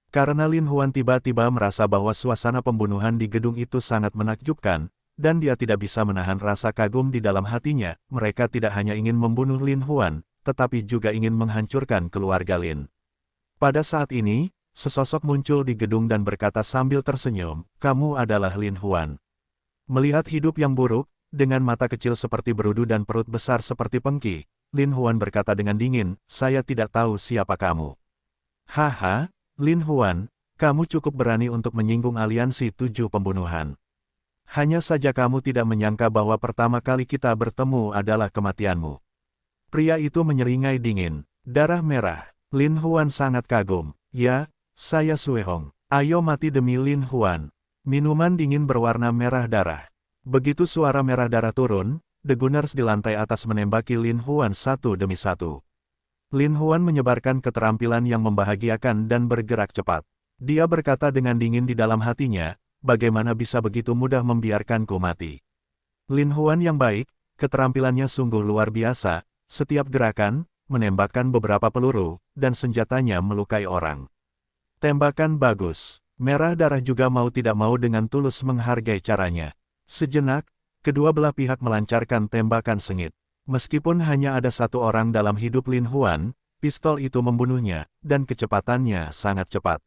Karena Lin Huan tiba-tiba merasa bahwa suasana pembunuhan di gedung itu sangat menakjubkan, dan dia tidak bisa menahan rasa kagum di dalam hatinya, mereka tidak hanya ingin membunuh Lin Huan, tetapi juga ingin menghancurkan keluarga Lin. Pada saat ini, sesosok muncul di gedung dan berkata sambil tersenyum, "Kamu adalah Lin Huan." Melihat hidup yang buruk, dengan mata kecil seperti berudu dan perut besar seperti pengki, Lin Huan berkata dengan dingin, "Saya tidak tahu siapa kamu." "Haha, Lin Huan, kamu cukup berani untuk menyinggung aliansi 7 pembunuhan. Hanya saja kamu tidak menyangka bahwa pertama kali kita bertemu adalah kematianmu." Pria itu menyeringai dingin. Darah merah. Lin Huan sangat kagum. "Ya, saya Sue Hong. Ayo mati demi Lin Huan." Minuman dingin berwarna merah darah. Begitu suara merah darah turun, The Gunners di lantai atas menembaki Lin Huan satu demi satu. Lin Huan menyebarkan keterampilan yang membahagiakan dan bergerak cepat. Dia berkata dengan dingin di dalam hatinya, "Bagaimana bisa begitu mudah membiarkanku mati?" Lin Huan yang baik, keterampilannya sungguh luar biasa, setiap gerakan, menembakkan beberapa peluru, dan senjatanya melukai orang. Tembakan bagus. Merah darah juga mau tidak mau dengan tulus menghargai caranya. Sejenak, kedua belah pihak melancarkan tembakan sengit. Meskipun hanya ada satu orang dalam hidup Lin Huan, pistol itu membunuhnya, dan kecepatannya sangat cepat.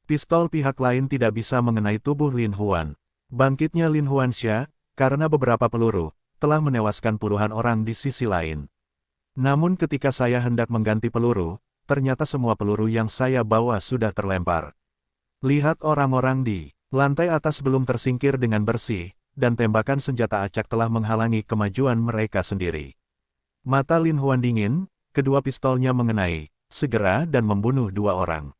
Pistol pihak lain tidak bisa mengenai tubuh Lin Huan. Bangkitnya Lin Huansha, karena beberapa peluru, telah menewaskan puluhan orang di sisi lain. Namun ketika saya hendak mengganti peluru, ternyata semua peluru yang saya bawa sudah terlempar. Lihat orang-orang di lantai atas belum tersingkir dengan bersih, dan tembakan senjata acak telah menghalangi kemajuan mereka sendiri. Mata Lin Huan dingin, kedua pistolnya mengenai, segera dan membunuh 2 orang.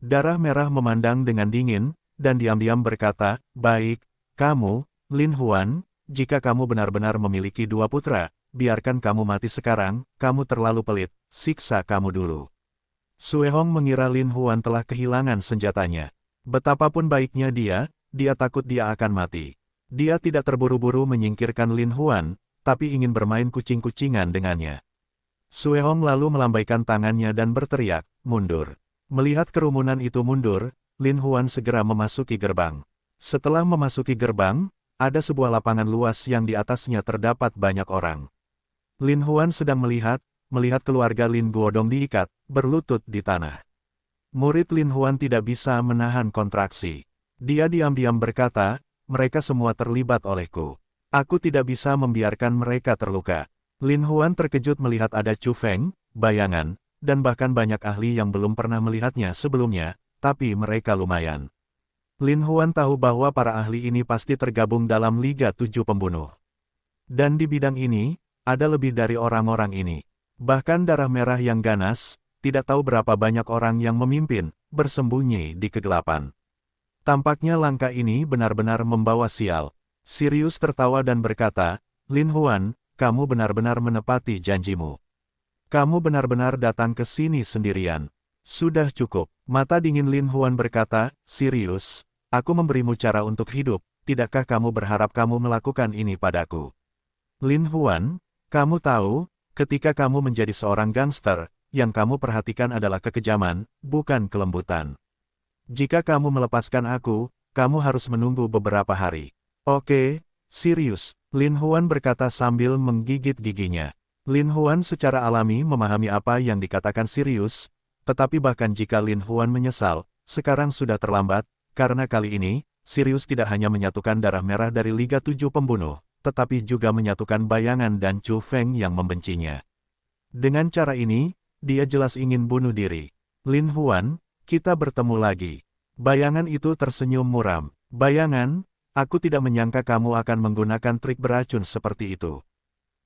Darah merah memandang dengan dingin, dan diam-diam berkata, "Baik, kamu, Lin Huan, jika kamu benar-benar memiliki 2 putra, biarkan kamu mati sekarang, kamu terlalu pelit, siksa kamu dulu." Sue Hong mengira Lin Huan telah kehilangan senjatanya. Betapapun baiknya dia takut dia akan mati. Dia tidak terburu-buru menyingkirkan Lin Huan, tapi ingin bermain kucing-kucingan dengannya. Sue Hong lalu melambaikan tangannya dan berteriak, "Mundur." Melihat kerumunan itu mundur, Lin Huan segera memasuki gerbang. Setelah memasuki gerbang, ada sebuah lapangan luas yang di atasnya terdapat banyak orang. Lin Huan sedang melihat keluarga Lin Guodong diikat, berlutut di tanah. Murid Lin Huan tidak bisa menahan kontraksi. Dia diam-diam berkata, "Mereka semua terlibat olehku. Aku tidak bisa membiarkan mereka terluka." Lin Huan terkejut melihat ada Chu Feng, bayangan, dan bahkan banyak ahli yang belum pernah melihatnya sebelumnya, tapi mereka lumayan. Lin Huan tahu bahwa para ahli ini pasti tergabung dalam Liga 7 Pembunuh. Dan di bidang ini, ada lebih dari orang-orang ini. Bahkan darah merah yang ganas, tidak tahu berapa banyak orang yang memimpin, bersembunyi di kegelapan. Tampaknya langkah ini benar-benar membawa sial. Sirius tertawa dan berkata, Lin Huan, kamu benar-benar menepati janjimu. Kamu benar-benar datang ke sini sendirian. Sudah cukup. Mata dingin Lin Huan berkata, Sirius, aku memberimu cara untuk hidup, tidakkah kamu berharap kamu melakukan ini padaku? Lin Huan, kamu tahu, ketika kamu menjadi seorang gangster, yang kamu perhatikan adalah kekejaman, bukan kelembutan. Jika kamu melepaskan aku, kamu harus menunggu beberapa hari. Oke, Sirius, Lin Huan berkata sambil menggigit giginya. Lin Huan secara alami memahami apa yang dikatakan Sirius, tetapi bahkan jika Lin Huan menyesal, sekarang sudah terlambat, karena kali ini, Sirius tidak hanya menyatukan darah merah dari Liga 7 Pembunuh, tetapi juga menyatukan bayangan dan Chu Feng yang membencinya. Dengan cara ini, dia jelas ingin bunuh diri. Lin Huan, kita bertemu lagi. Bayangan itu tersenyum muram. Bayangan, aku tidak menyangka kamu akan menggunakan trik beracun seperti itu.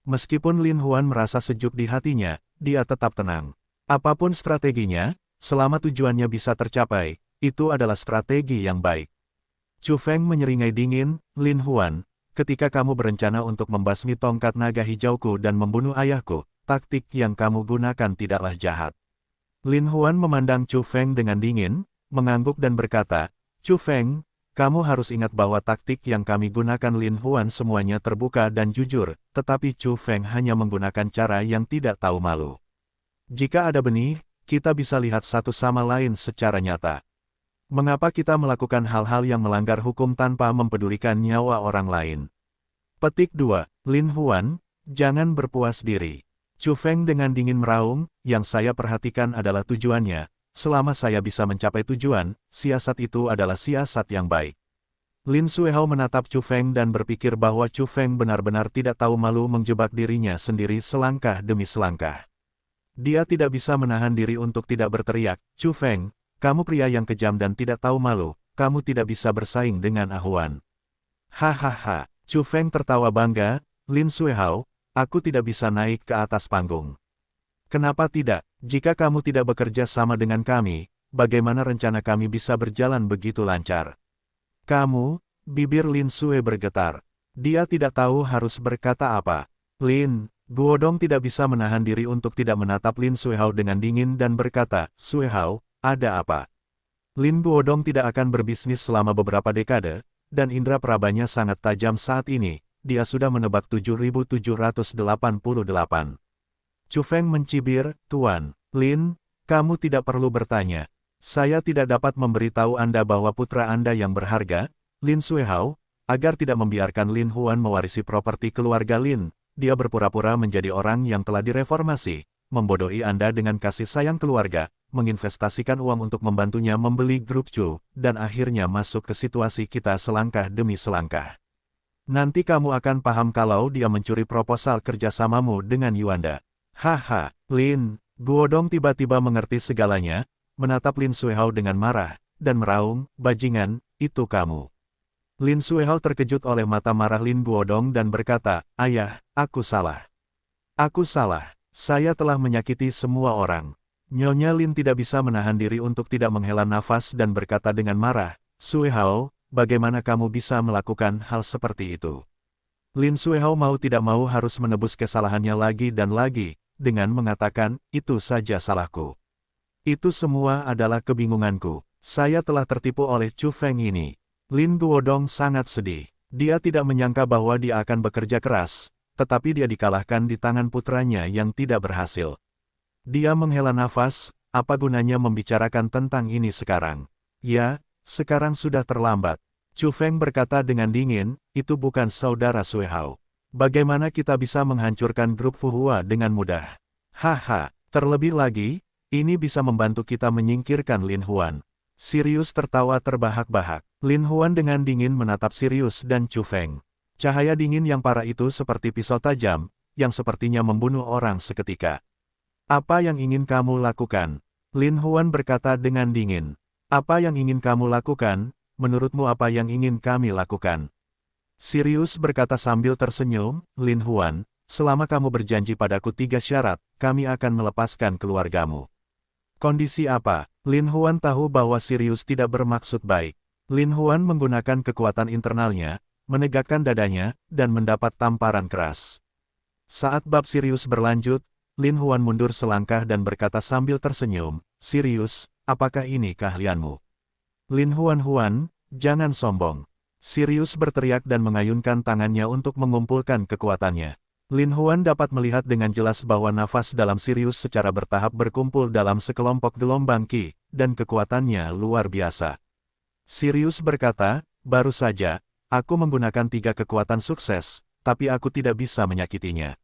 Meskipun Lin Huan merasa sejuk di hatinya, dia tetap tenang. Apapun strateginya, selama tujuannya bisa tercapai, itu adalah strategi yang baik. Chu Feng menyeringai dingin, Lin Huan, ketika kamu berencana untuk membasmi tongkat naga hijauku dan membunuh ayahku, taktik yang kamu gunakan tidaklah jahat. Lin Huan memandang Chu Feng dengan dingin, mengangguk dan berkata, Chu Feng, kamu harus ingat bahwa taktik yang kami gunakan Lin Huan semuanya terbuka dan jujur, tetapi Chu Feng hanya menggunakan cara yang tidak tahu malu. Jika ada benih, kita bisa lihat satu sama lain secara nyata. Mengapa kita melakukan hal-hal yang melanggar hukum tanpa mempedulikan nyawa orang lain? Petik 2. Lin Huan, jangan berpuas diri. Chu Feng dengan dingin meraung, yang saya perhatikan adalah tujuannya. Selama saya bisa mencapai tujuan, siasat itu adalah siasat yang baik. Lin Suihao menatap Chu Feng dan berpikir bahwa Chu Feng benar-benar tidak tahu malu menjebak dirinya sendiri selangkah demi selangkah. Dia tidak bisa menahan diri untuk tidak berteriak, Chu Feng, kamu pria yang kejam dan tidak tahu malu, kamu tidak bisa bersaing dengan Ahuan. Hahaha, Chu Feng tertawa bangga, Lin Suihao, aku tidak bisa naik ke atas panggung. Kenapa tidak? Jika kamu tidak bekerja sama dengan kami, bagaimana rencana kami bisa berjalan begitu lancar? Kamu, bibir Lin Sue bergetar. Dia tidak tahu harus berkata apa. Lin, Guodong tidak bisa menahan diri untuk tidak menatap Lin Suihao dengan dingin dan berkata, Suihao, ada apa? Lin Guodong tidak akan berbisnis selama beberapa dekade, dan indera perabanya sangat tajam saat ini, dia sudah menebak 7.788. Chu Feng mencibir, Tuan, Lin, kamu tidak perlu bertanya. Saya tidak dapat memberitahu Anda bahwa putra Anda yang berharga, Lin Suihao, agar tidak membiarkan Lin Huan mewarisi properti keluarga Lin, dia berpura-pura menjadi orang yang telah direformasi, membodohi Anda dengan kasih sayang keluarga, menginvestasikan uang untuk membantunya membeli grup Chu, dan akhirnya masuk ke situasi kita selangkah demi selangkah. Nanti kamu akan paham kalau dia mencuri proposal kerjasamamu dengan Yuanda. Haha, Lin, Guodong tiba-tiba mengerti segalanya, menatap Lin Suihao dengan marah, dan meraung, bajingan, itu kamu. Lin Suihao terkejut oleh mata marah Lin Guodong dan berkata, Ayah, aku salah. Aku salah, saya telah menyakiti semua orang. Nyonya Lin tidak bisa menahan diri untuk tidak menghela nafas dan berkata dengan marah, Suihao, bagaimana kamu bisa melakukan hal seperti itu? Lin Suihao mau tidak mau harus menebus kesalahannya lagi dan lagi, dengan mengatakan, itu saja salahku. Itu semua adalah kebingunganku. Saya telah tertipu oleh Chu Feng ini. Lin Guodong sangat sedih. Dia tidak menyangka bahwa dia akan bekerja keras, tetapi dia dikalahkan di tangan putranya yang tidak berhasil. Dia menghela nafas, apa gunanya membicarakan tentang ini sekarang? Ya, sekarang sudah terlambat. Chu Feng berkata dengan dingin, itu bukan saudara Suihao. Bagaimana kita bisa menghancurkan grup Fuhua dengan mudah? Haha, terlebih lagi, ini bisa membantu kita menyingkirkan Lin Huan. Sirius tertawa terbahak-bahak. Lin Huan dengan dingin menatap Sirius dan Chu Feng. Cahaya dingin yang parah itu seperti pisau tajam, yang sepertinya membunuh orang seketika. Apa yang ingin kamu lakukan? Lin Huan berkata dengan dingin. Apa yang ingin kamu lakukan? Menurutmu apa yang ingin kami lakukan? Sirius berkata sambil tersenyum, Lin Huan, selama kamu berjanji padaku 3 syarat, kami akan melepaskan keluargamu. Kondisi apa? Lin Huan tahu bahwa Sirius tidak bermaksud baik. Lin Huan menggunakan kekuatan internalnya, menegakkan dadanya, dan mendapat tamparan keras. Saat bab Sirius berlanjut, Lin Huan mundur selangkah dan berkata sambil tersenyum, "Sirius, apakah ini keahlianmu?" Lin Huan, jangan sombong. Sirius berteriak dan mengayunkan tangannya untuk mengumpulkan kekuatannya. Lin Huan dapat melihat dengan jelas bahwa nafas dalam Sirius secara bertahap berkumpul dalam sekelompok gelombang Qi, dan kekuatannya luar biasa. Sirius berkata, "Baru saja, aku menggunakan 3 kekuatan sukses, tapi aku tidak bisa menyakitinya.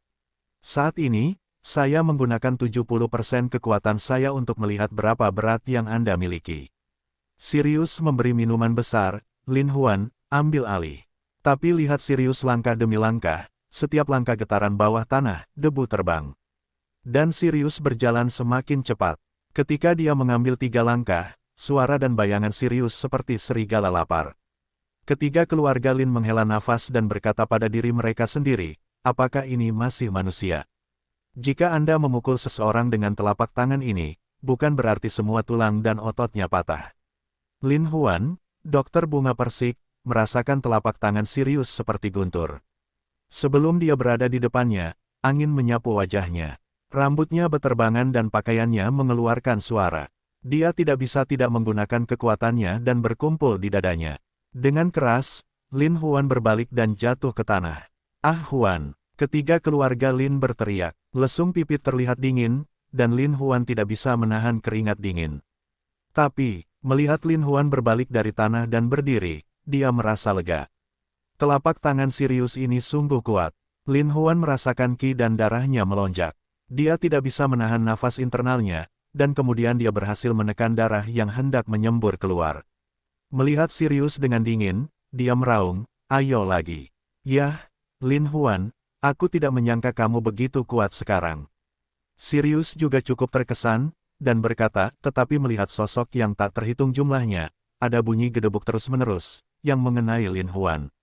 Saat ini, saya menggunakan 70% kekuatan saya untuk melihat berapa berat yang Anda miliki." Sirius memberi minuman besar. Lin Huan, ambil alih. Tapi lihat Sirius langkah demi langkah, setiap langkah getaran bawah tanah, debu terbang. Dan Sirius berjalan semakin cepat. Ketika dia mengambil 3 langkah, suara dan bayangan Sirius seperti serigala lapar. Ketiga keluarga Lin menghela nafas dan berkata pada diri mereka sendiri, apakah ini masih manusia? Jika Anda memukul seseorang dengan telapak tangan ini, bukan berarti semua tulang dan ototnya patah. Lin Huan, dokter bunga persik, merasakan telapak tangan Sirius seperti guntur. Sebelum dia berada di depannya, angin menyapu wajahnya. Rambutnya beterbangan dan pakaiannya mengeluarkan suara. Dia tidak bisa tidak menggunakan kekuatannya dan berkumpul di dadanya. Dengan keras, Lin Huan berbalik dan jatuh ke tanah. "Ah Huan!" Ketiga keluarga Lin berteriak. Lesung pipit terlihat dingin, dan Lin Huan tidak bisa menahan keringat dingin. Tapi, melihat Lin Huan berbalik dari tanah dan berdiri, dia merasa lega. Telapak tangan Sirius ini sungguh kuat. Lin Huan merasakan Qi dan darahnya melonjak. Dia tidak bisa menahan nafas internalnya, dan kemudian dia berhasil menekan darah yang hendak menyembur keluar. Melihat Sirius dengan dingin, dia meraung, "Ayo lagi." "Yah, Lin Huan, aku tidak menyangka kamu begitu kuat sekarang." Sirius juga cukup terkesan, dan berkata, tetapi melihat sosok yang tak terhitung jumlahnya, ada bunyi gedebuk terus-menerus, yang mengenai Lin Huan.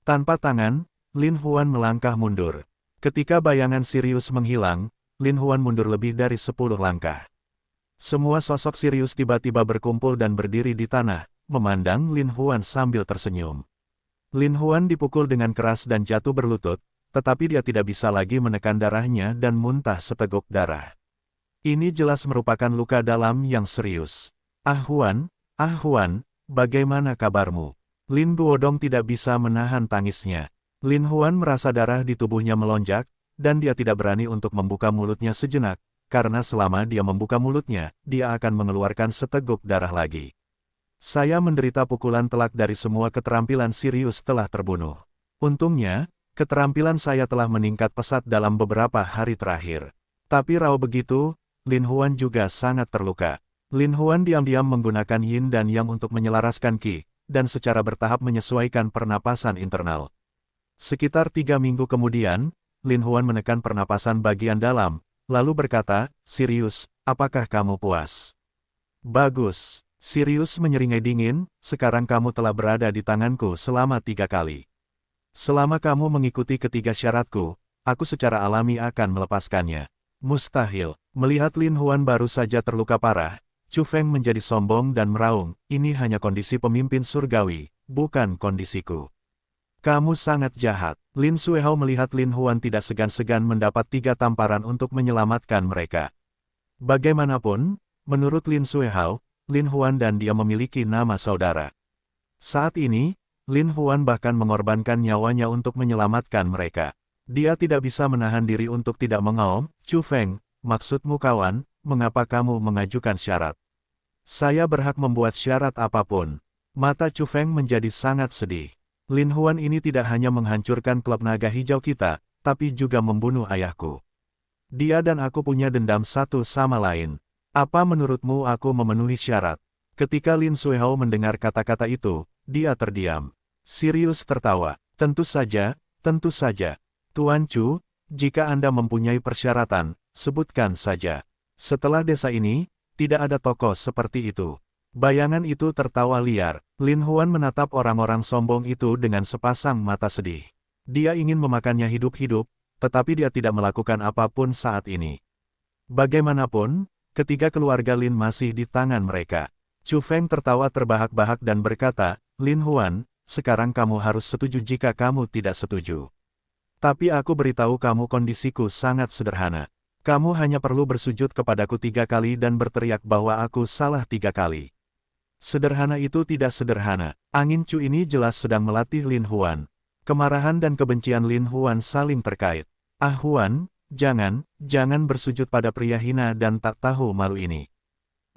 Tanpa tangan, Lin Huan melangkah mundur. Ketika bayangan Sirius menghilang, Lin Huan mundur lebih dari 10 langkah. Semua sosok Sirius tiba-tiba berkumpul dan berdiri di tanah, memandang Lin Huan sambil tersenyum. Lin Huan dipukul dengan keras dan jatuh berlutut, tetapi dia tidak bisa lagi menekan darahnya dan muntah seteguk darah. Ini jelas merupakan luka dalam yang serius. Ah Huan, bagaimana kabarmu?" Lin Guodong tidak bisa menahan tangisnya. Lin Huan merasa darah di tubuhnya melonjak, dan dia tidak berani untuk membuka mulutnya sejenak, karena selama dia membuka mulutnya, dia akan mengeluarkan seteguk darah lagi. "Saya menderita pukulan telak dari semua keterampilan Sirius telah terbunuh. Untungnya, keterampilan saya telah meningkat pesat dalam beberapa hari terakhir." Tapi raw begitu, Lin Huan juga sangat terluka. Lin Huan diam-diam menggunakan yin dan yang untuk menyelaraskan Qi, dan secara bertahap menyesuaikan pernapasan internal. Sekitar 3 minggu kemudian, Lin Huan menekan pernapasan bagian dalam, lalu berkata, "Sirius, apakah kamu puas?" "Bagus." Sirius menyeringai dingin, "Sekarang kamu telah berada di tanganku selama 3 kali. Selama kamu mengikuti ketiga syaratku, aku secara alami akan melepaskannya." "Mustahil." Melihat Lin Huan baru saja terluka parah, Chu Feng menjadi sombong dan meraung, "Ini hanya kondisi pemimpin surgawi, bukan kondisiku." "Kamu sangat jahat." Lin Suehao melihat Lin Huan tidak segan-segan mendapat 3 tamparan untuk menyelamatkan mereka. Bagaimanapun, menurut Lin Suehao, Lin Huan dan dia memiliki nama saudara. Saat ini, Lin Huan bahkan mengorbankan nyawanya untuk menyelamatkan mereka. Dia tidak bisa menahan diri untuk tidak mengaum, "Chu Feng, maksudmu kawan, mengapa kamu mengajukan syarat?" "Saya berhak membuat syarat apapun." Mata Chu Feng menjadi sangat sedih. Lin Huan ini tidak hanya menghancurkan klub naga hijau kita, tapi juga membunuh ayahku. Dia dan aku punya dendam satu sama lain. Apa menurutmu aku memenuhi syarat? Ketika Lin Suehao mendengar kata-kata itu, dia terdiam. Sirius tertawa. Tentu saja, Tuan Chu, jika Anda mempunyai persyaratan, sebutkan saja. Setelah desa ini, tidak ada tokoh seperti itu. Bayangan itu tertawa liar. Lin Huan menatap orang-orang sombong itu dengan sepasang mata sedih. Dia ingin memakannya hidup-hidup, tetapi dia tidak melakukan apapun saat ini. Bagaimanapun, Ketiga keluarga Lin masih di tangan mereka. Chu Feng tertawa terbahak-bahak dan berkata, Lin Huan, sekarang kamu harus setuju jika kamu tidak setuju. Tapi aku beritahu kamu kondisiku sangat sederhana. Kamu hanya perlu bersujud kepadaku 3 kali dan berteriak bahwa aku salah 3 kali. Sederhana itu tidak sederhana. Angin Chu ini jelas sedang melatih Lin Huan. Kemarahan dan kebencian Lin Huan saling terkait. Ah Huan, jangan bersujud pada pria hina dan tak tahu malu ini.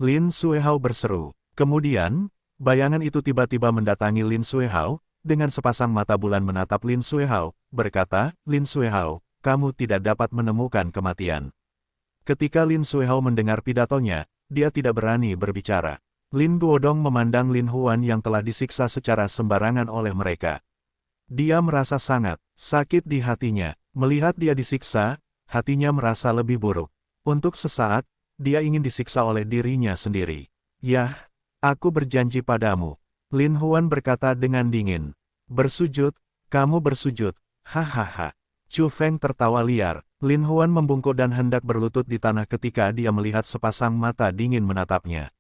Lin Suehao berseru. Kemudian, bayangan itu tiba-tiba mendatangi Lin Suehao, dengan sepasang mata bulan menatap Lin Suehao, berkata, Lin Suehao, kamu tidak dapat menemukan kematian. Ketika Lin Suehao mendengar pidatonya, dia tidak berani berbicara. Lin Guodong memandang Lin Huan yang telah disiksa secara sembarangan oleh mereka. Dia merasa sangat sakit di hatinya. Melihat dia disiksa, hatinya merasa lebih buruk. Untuk sesaat, dia ingin disiksa oleh dirinya sendiri. Yah, aku berjanji padamu. Lin Huan berkata dengan dingin. Bersujud, kamu bersujud, hahaha. Chu Feng tertawa liar. Lin Huan membungkuk dan hendak berlutut di tanah ketika dia melihat sepasang mata dingin menatapnya.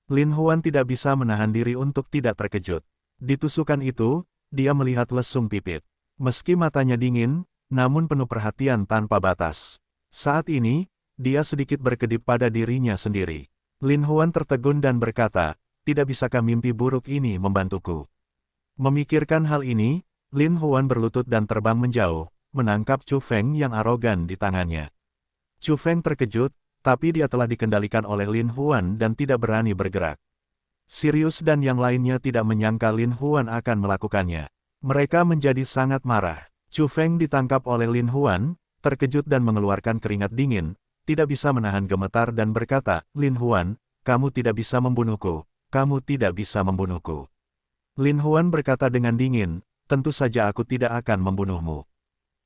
Lin Huan tidak bisa menahan diri untuk tidak terkejut. Di tusukan itu, dia melihat lesung pipit. Meski matanya dingin, namun penuh perhatian tanpa batas. Saat ini, dia sedikit berkedip pada dirinya sendiri. Lin Huan tertegun dan berkata, tidak bisakah mimpi buruk ini membantuku? Memikirkan hal ini, Lin Huan berlutut dan terbang menjauh, menangkap Chu Feng yang arogan di tangannya. Chu Feng terkejut, tapi dia telah dikendalikan oleh Lin Huan dan tidak berani bergerak. Sirius dan yang lainnya tidak menyangka Lin Huan akan melakukannya. Mereka menjadi sangat marah. Chu Feng ditangkap oleh Lin Huan, terkejut dan mengeluarkan keringat dingin, tidak bisa menahan gemetar dan berkata, Lin Huan, kamu tidak bisa membunuhku. Kamu tidak bisa membunuhku. Lin Huan berkata dengan dingin, tentu saja aku tidak akan membunuhmu.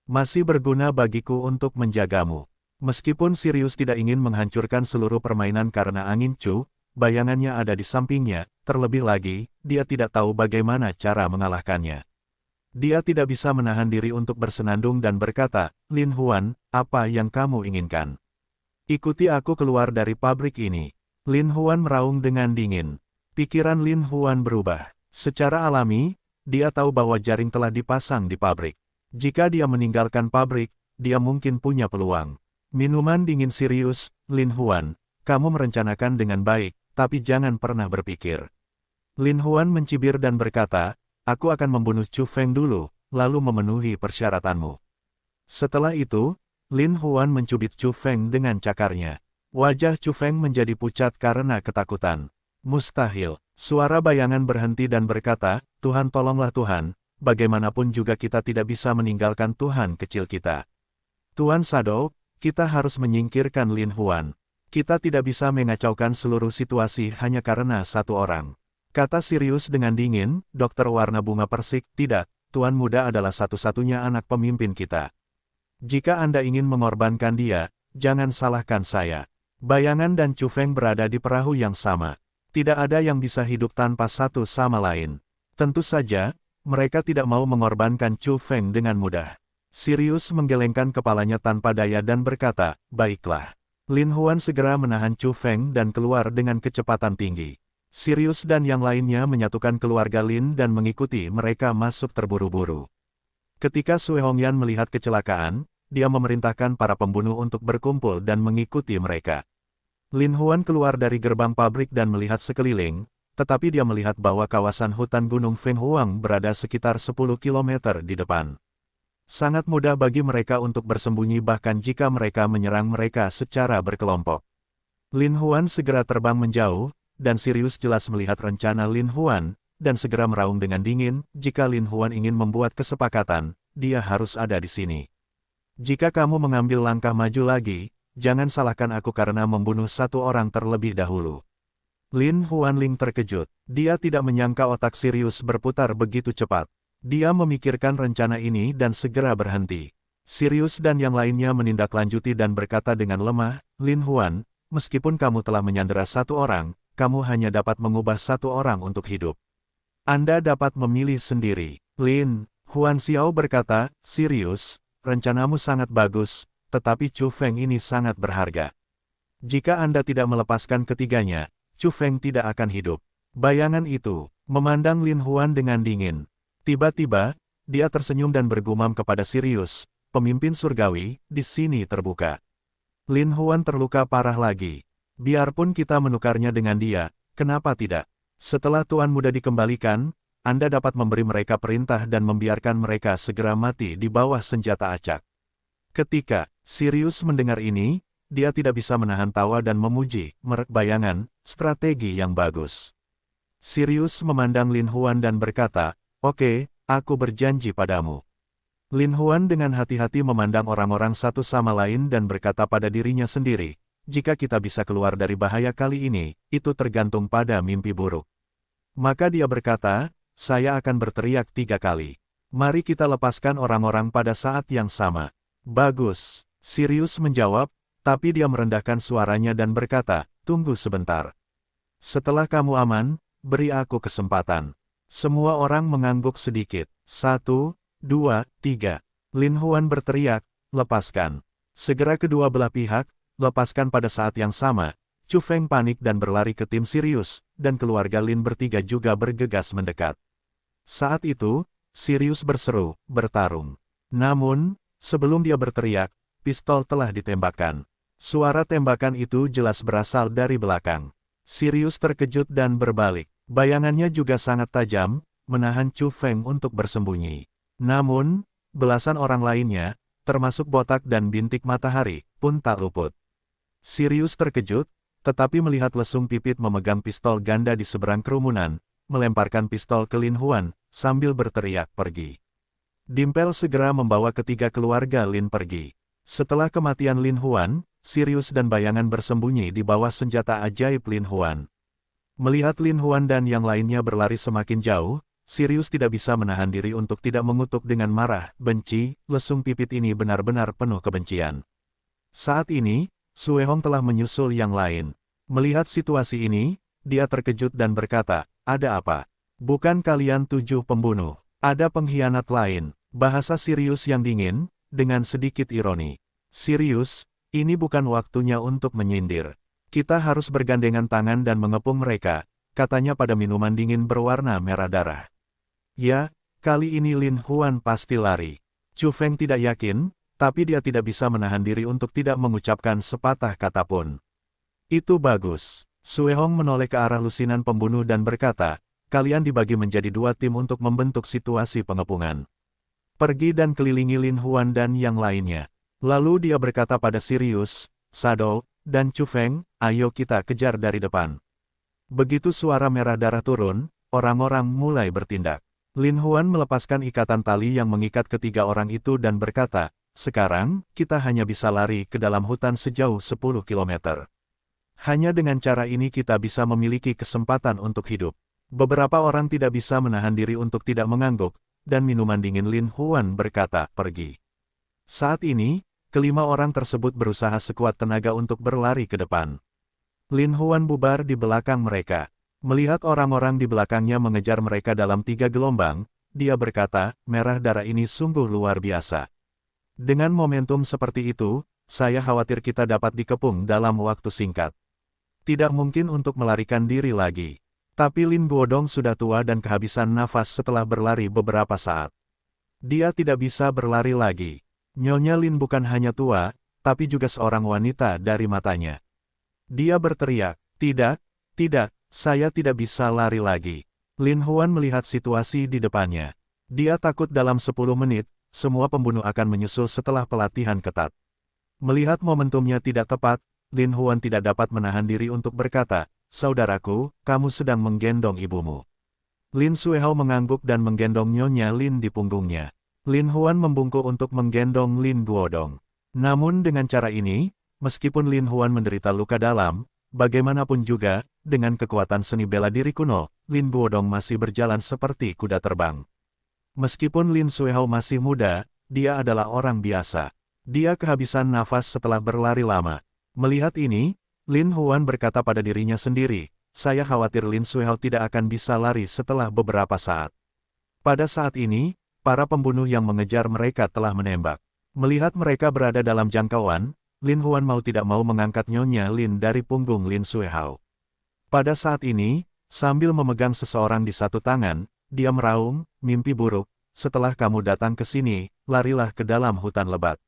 Masih berguna bagiku untuk menjagamu. Meskipun Sirius tidak ingin menghancurkan seluruh permainan karena angin Chu, bayangannya ada di sampingnya, terlebih lagi, dia tidak tahu bagaimana cara mengalahkannya. Dia tidak bisa menahan diri untuk bersenandung dan berkata, Lin Huan, apa yang kamu inginkan? Ikuti aku keluar dari pabrik ini. Lin Huan meraung dengan dingin. Pikiran Lin Huan berubah. Secara alami, dia tahu bahwa jaring telah dipasang di pabrik. Jika dia meninggalkan pabrik, dia mungkin punya peluang. Minuman dingin Sirius, Lin Huan, kamu merencanakan dengan baik, tapi jangan pernah berpikir. Lin Huan mencibir dan berkata, aku akan membunuh Chu Feng dulu, lalu memenuhi persyaratanmu. Setelah itu, Lin Huan mencubit Chu Feng dengan cakarnya. Wajah Chu Feng menjadi pucat karena ketakutan. Mustahil. Suara bayangan berhenti dan berkata, Tuhan tolonglah Tuhan, bagaimanapun juga kita tidak bisa meninggalkan Tuhan kecil kita. Tuan Shadow, kita harus menyingkirkan Lin Huan. Kita tidak bisa mengacaukan seluruh situasi hanya karena satu orang. Kata Sirius dengan dingin, dokter warna bunga persik, tidak, Tuan Muda adalah satu-satunya anak pemimpin kita. Jika Anda ingin mengorbankan dia, jangan salahkan saya. Bayangan dan Chu Feng berada di perahu yang sama. Tidak ada yang bisa hidup tanpa satu sama lain. Tentu saja, mereka tidak mau mengorbankan Chu Feng dengan mudah. Sirius menggelengkan kepalanya tanpa daya dan berkata, baiklah. Lin Huan segera menahan Chu Feng dan keluar dengan kecepatan tinggi. Sirius dan yang lainnya menyatukan keluarga Lin dan mengikuti mereka masuk terburu-buru. Ketika Sui Hongyan melihat kecelakaan, dia memerintahkan para pembunuh untuk berkumpul dan mengikuti mereka. Lin Huan keluar dari gerbang pabrik dan melihat sekeliling, tetapi dia melihat bahwa kawasan hutan Gunung Feng Huang berada sekitar 10 km di depan. Sangat mudah bagi mereka untuk bersembunyi bahkan jika mereka menyerang mereka secara berkelompok. Lin Huan segera terbang menjauh, dan Sirius jelas melihat rencana Lin Huan, dan segera meraung dengan dingin, jika Lin Huan ingin membuat kesepakatan, dia harus ada di sini. Jika kamu mengambil langkah maju lagi, jangan salahkan aku karena membunuh satu orang terlebih dahulu. Lin Huanling terkejut. Dia tidak menyangka otak Sirius berputar begitu cepat. Dia memikirkan rencana ini dan segera berhenti. Sirius dan yang lainnya menindaklanjuti dan berkata dengan lemah, Lin Huan, meskipun kamu telah menyandera satu orang, kamu hanya dapat mengubah satu orang untuk hidup. Anda dapat memilih sendiri. Lin Huan Xiao berkata, Sirius, rencanamu sangat bagus, tetapi Chu Feng ini sangat berharga. Jika Anda tidak melepaskan ketiganya, Chu Feng tidak akan hidup. Bayangan itu memandang Lin Huan dengan dingin. Tiba-tiba, dia tersenyum dan bergumam kepada Sirius, pemimpin surgawi, di sini terbuka. Lin Huan terluka parah lagi. Biarpun kita menukarnya dengan dia, kenapa tidak? Setelah Tuan Muda dikembalikan, Anda dapat memberi mereka perintah dan membiarkan mereka segera mati di bawah senjata acak. Ketika Sirius mendengar ini, dia tidak bisa menahan tawa dan memuji, bayangan, strategi yang bagus. Sirius memandang Lin Huan dan berkata, "Oke, aku berjanji padamu." Lin Huan dengan hati-hati memandang orang-orang satu sama lain dan berkata pada dirinya sendiri, "Jika kita bisa keluar dari bahaya kali ini, itu tergantung pada mimpi buruk." Maka dia berkata, "Saya akan berteriak 3 kali. Mari kita lepaskan orang-orang pada saat yang sama." "Bagus," Sirius menjawab, tapi dia merendahkan suaranya dan berkata, "Tunggu sebentar. Setelah kamu aman, beri aku kesempatan." Semua orang mengangguk sedikit. 1, 2, 3. Lin Huan berteriak, "Lepaskan." Segera kedua belah pihak, lepaskan pada saat yang sama. Chu Feng panik dan berlari ke tim Sirius, dan keluarga Lin bertiga juga bergegas mendekat. Saat itu, Sirius berseru, "Bertarung." Namun, sebelum dia berteriak, pistol telah ditembakkan. Suara tembakan itu jelas berasal dari belakang. Sirius terkejut dan berbalik. Bayangannya juga sangat tajam, menahan Chu Feng untuk bersembunyi. Namun, belasan orang lainnya, termasuk Botak dan Bintik Matahari, pun tak luput. Sirius terkejut, tetapi melihat lesung pipit memegang pistol ganda di seberang kerumunan, melemparkan pistol ke Lin Huan, sambil berteriak, "Pergi." Dimpel segera membawa ketiga keluarga Lin pergi. Setelah kematian Lin Huan, Sirius dan bayangan bersembunyi di bawah senjata ajaib Lin Huan. Melihat Lin Huan dan yang lainnya berlari semakin jauh, Sirius tidak bisa menahan diri untuk tidak mengutuk dengan marah, benci, lesung pipit ini benar-benar penuh kebencian. Saat ini, Sue Hong telah menyusul yang lain. Melihat situasi ini, dia terkejut dan berkata, "Ada apa? Bukan kalian 7 pembunuh. Ada pengkhianat lain." Bahasa Sirius yang dingin, dengan sedikit ironi. "Sirius, ini bukan waktunya untuk menyindir. Kita harus bergandengan tangan dan mengepung mereka," katanya pada minuman dingin berwarna merah darah. "Ya, kali ini Lin Huan pasti lari." Chu Feng tidak yakin, tapi dia tidak bisa menahan diri untuk tidak mengucapkan sepatah kata pun. "Itu bagus." Sue Hong menoleh ke arah lusinan pembunuh dan berkata, "Kalian dibagi menjadi 2 tim untuk membentuk situasi pengepungan. Pergi dan kelilingi Lin Huan dan yang lainnya." Lalu dia berkata pada Sirius, Shadow, dan Chu Feng, "Ayo kita kejar dari depan." Begitu suara merah darah turun, orang-orang mulai bertindak. Lin Huan melepaskan ikatan tali yang mengikat ketiga orang itu dan berkata, "Sekarang, kita hanya bisa lari ke dalam hutan sejauh 10 km. Hanya dengan cara ini kita bisa memiliki kesempatan untuk hidup." Beberapa orang tidak bisa menahan diri untuk tidak mengangguk, dan minuman dingin Lin Huan berkata, "Pergi." Saat ini, kelima orang tersebut berusaha sekuat tenaga untuk berlari ke depan. Lin Huan bubar di belakang mereka. Melihat orang-orang di belakangnya mengejar mereka dalam 3 gelombang, dia berkata, "Merah darah ini sungguh luar biasa. Dengan momentum seperti itu, saya khawatir kita dapat dikepung dalam waktu singkat. Tidak mungkin untuk melarikan diri lagi." Tapi Lin Guodong sudah tua dan kehabisan nafas setelah berlari beberapa saat. Dia tidak bisa berlari lagi. Nyonya Lin bukan hanya tua, tapi juga seorang wanita dari matanya. Dia berteriak, "Tidak, tidak, saya tidak bisa lari lagi." Lin Huan melihat situasi di depannya. Dia takut dalam 10 menit, semua pembunuh akan menyusul setelah pelatihan ketat. Melihat momentumnya tidak tepat, Lin Huan tidak dapat menahan diri untuk berkata, "Saudaraku, kamu sedang menggendong ibumu." Lin Suehao mengangguk dan menggendong Nyonya Lin di punggungnya. Lin Huan membungkuk untuk menggendong Lin Guodong. Namun dengan cara ini, meskipun Lin Huan menderita luka dalam, bagaimanapun juga, dengan kekuatan seni bela diri kuno, Lin Guodong masih berjalan seperti kuda terbang. Meskipun Lin Suehao masih muda, dia adalah orang biasa. Dia kehabisan nafas setelah berlari lama. Melihat ini, Lin Huan berkata pada dirinya sendiri, "Saya khawatir Lin Suehao tidak akan bisa lari setelah beberapa saat." Pada saat ini, para pembunuh yang mengejar mereka telah menembak. Melihat mereka berada dalam jangkauan, Lin Huan mau tidak mau mengangkat Nyonya Lin dari punggung Lin Suehao. Pada saat ini, sambil memegang seseorang di satu tangan, dia meraung, mimpi buruk, setelah kamu datang ke sini, larilah ke dalam hutan lebat.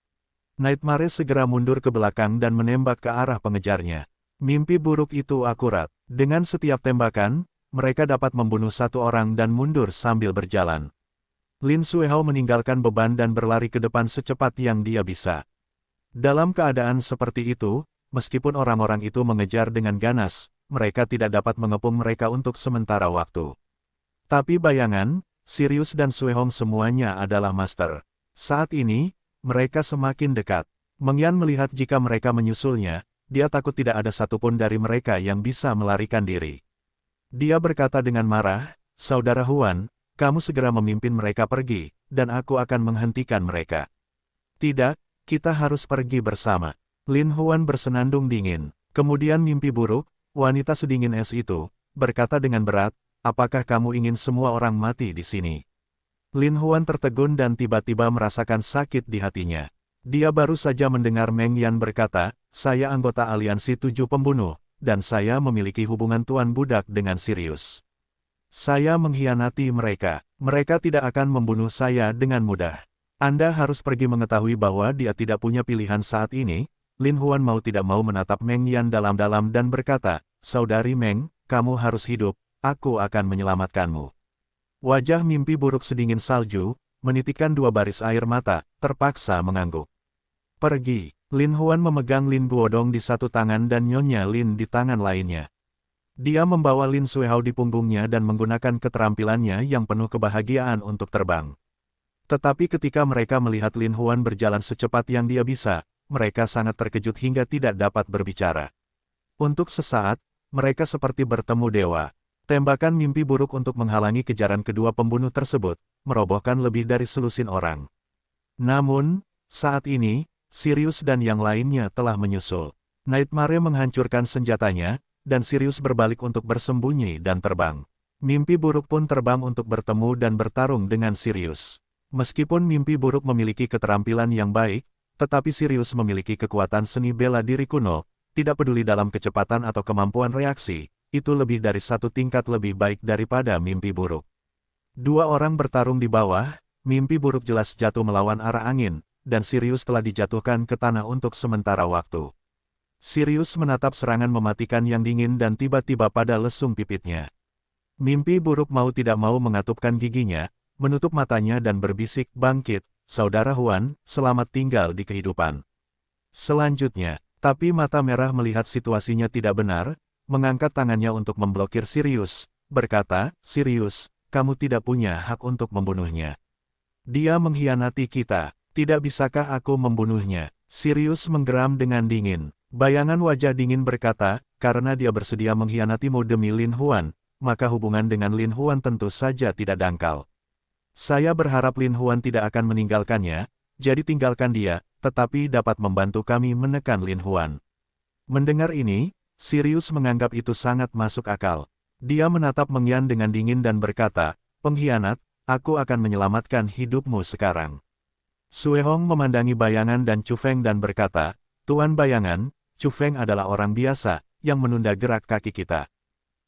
Nightmare segera mundur ke belakang dan menembak ke arah pengejarnya. Mimpi buruk itu akurat. Dengan setiap tembakan, mereka dapat membunuh satu orang dan mundur sambil berjalan. Lin Suehao meninggalkan beban dan berlari ke depan secepat yang dia bisa. Dalam keadaan seperti itu, meskipun orang-orang itu mengejar dengan ganas, mereka tidak dapat mengepung mereka untuk sementara waktu. Tapi bayangan, Sirius dan Suehong semuanya adalah master. Saat ini, mereka semakin dekat. Meng Yan melihat jika mereka menyusulnya, dia takut tidak ada satupun dari mereka yang bisa melarikan diri. Dia berkata dengan marah, "Saudara Huan, kamu segera memimpin mereka pergi, dan aku akan menghentikan mereka." "Tidak, kita harus pergi bersama." Lin Huan bersenandung dingin. Kemudian mimpi buruk, wanita sedingin es itu, berkata dengan berat, "Apakah kamu ingin semua orang mati di sini?" Lin Huan tertegun dan tiba-tiba merasakan sakit di hatinya. Dia baru saja mendengar Meng Yan berkata, "Saya anggota aliansi 7 pembunuh, dan saya memiliki hubungan tuan budak dengan Sirius. Saya mengkhianati mereka. Mereka tidak akan membunuh saya dengan mudah. Anda harus pergi." Mengetahui bahwa dia tidak punya pilihan saat ini, Lin Huan mau tidak mau menatap Meng Yan dalam-dalam dan berkata, "Saudari Meng, kamu harus hidup, aku akan menyelamatkanmu." Wajah mimpi buruk sedingin salju, menitikkan 2 baris air mata, terpaksa mengangguk. "Pergi." Lin Huan memegang Lin Guodong di satu tangan dan Nyonya Lin di tangan lainnya. Dia membawa Lin Suehao di punggungnya dan menggunakan keterampilannya yang penuh kebahagiaan untuk terbang. Tetapi ketika mereka melihat Lin Huan berjalan secepat yang dia bisa, mereka sangat terkejut hingga tidak dapat berbicara. Untuk sesaat, mereka seperti bertemu dewa. Tembakan mimpi buruk untuk menghalangi kejaran kedua pembunuh tersebut, merobohkan lebih dari selusin orang. Namun, saat ini, Sirius dan yang lainnya telah menyusul. Nightmare menghancurkan senjatanya, dan Sirius berbalik untuk bersembunyi dan terbang. Mimpi buruk pun terbang untuk bertemu dan bertarung dengan Sirius. Meskipun mimpi buruk memiliki keterampilan yang baik, tetapi Sirius memiliki kekuatan seni bela diri kuno, tidak peduli dalam kecepatan atau kemampuan reaksi, itu lebih dari 1 tingkat lebih baik daripada mimpi buruk. 2 orang bertarung di bawah, mimpi buruk jelas jatuh melawan arah angin, dan Sirius telah dijatuhkan ke tanah untuk sementara waktu. Sirius menatap serangan mematikan yang dingin dan tiba-tiba pada lesung pipitnya. Mimpi buruk mau tidak mau mengatupkan giginya, menutup matanya dan berbisik, "Bangkit, Saudara Huan, selamat tinggal di kehidupan." Selanjutnya, tapi mata merah melihat situasinya tidak benar, mengangkat tangannya untuk memblokir Sirius, berkata, "Sirius, kamu tidak punya hak untuk membunuhnya. Dia mengkhianati kita. Tidak bisakah aku membunuhnya?" Sirius menggeram dengan dingin. Bayangan wajah dingin berkata, "Karena dia bersedia mengkhianatimu demi Lin Huan, maka hubungan dengan Lin Huan tentu saja tidak dangkal. Saya berharap Lin Huan tidak akan meninggalkannya, jadi tinggalkan dia, tetapi dapat membantu kami menekan Lin Huan." Mendengar ini, Sirius menganggap itu sangat masuk akal. Dia menatap Meng Yan dengan dingin dan berkata, "Pengkhianat, aku akan menyelamatkan hidupmu sekarang." Suehong memandangi bayangan dan Chu Feng dan berkata, "Tuan Bayangan, Chu Feng adalah orang biasa, yang menunda gerak kaki kita.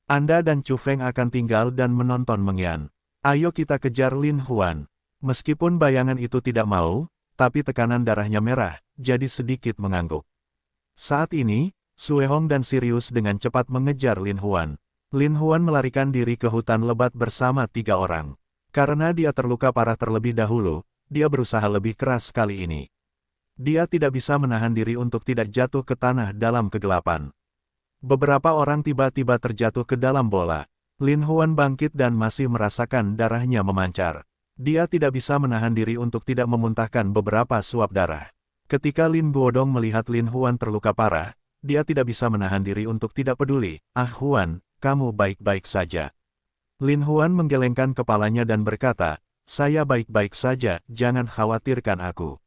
Anda dan Chu Feng akan tinggal dan menonton Meng Yan. Ayo kita kejar Lin Huan." Meskipun bayangan itu tidak mau, tapi tekanan darahnya merah, jadi sedikit mengangguk. Saat ini, Suehong dan Sirius dengan cepat mengejar Lin Huan. Lin Huan melarikan diri ke hutan lebat bersama 3 orang. Karena dia terluka parah terlebih dahulu, dia berusaha lebih keras kali ini. Dia tidak bisa menahan diri untuk tidak jatuh ke tanah dalam kegelapan. Beberapa orang tiba-tiba terjatuh ke dalam bola. Lin Huan bangkit dan masih merasakan darahnya memancar. Dia tidak bisa menahan diri untuk tidak memuntahkan beberapa suap darah. Ketika Lin Guodong melihat Lin Huan terluka parah, dia tidak bisa menahan diri untuk tidak peduli. "Ah Huan, kamu baik-baik saja." Lin Huan menggelengkan kepalanya dan berkata, "Saya baik-baik saja, jangan khawatirkan aku."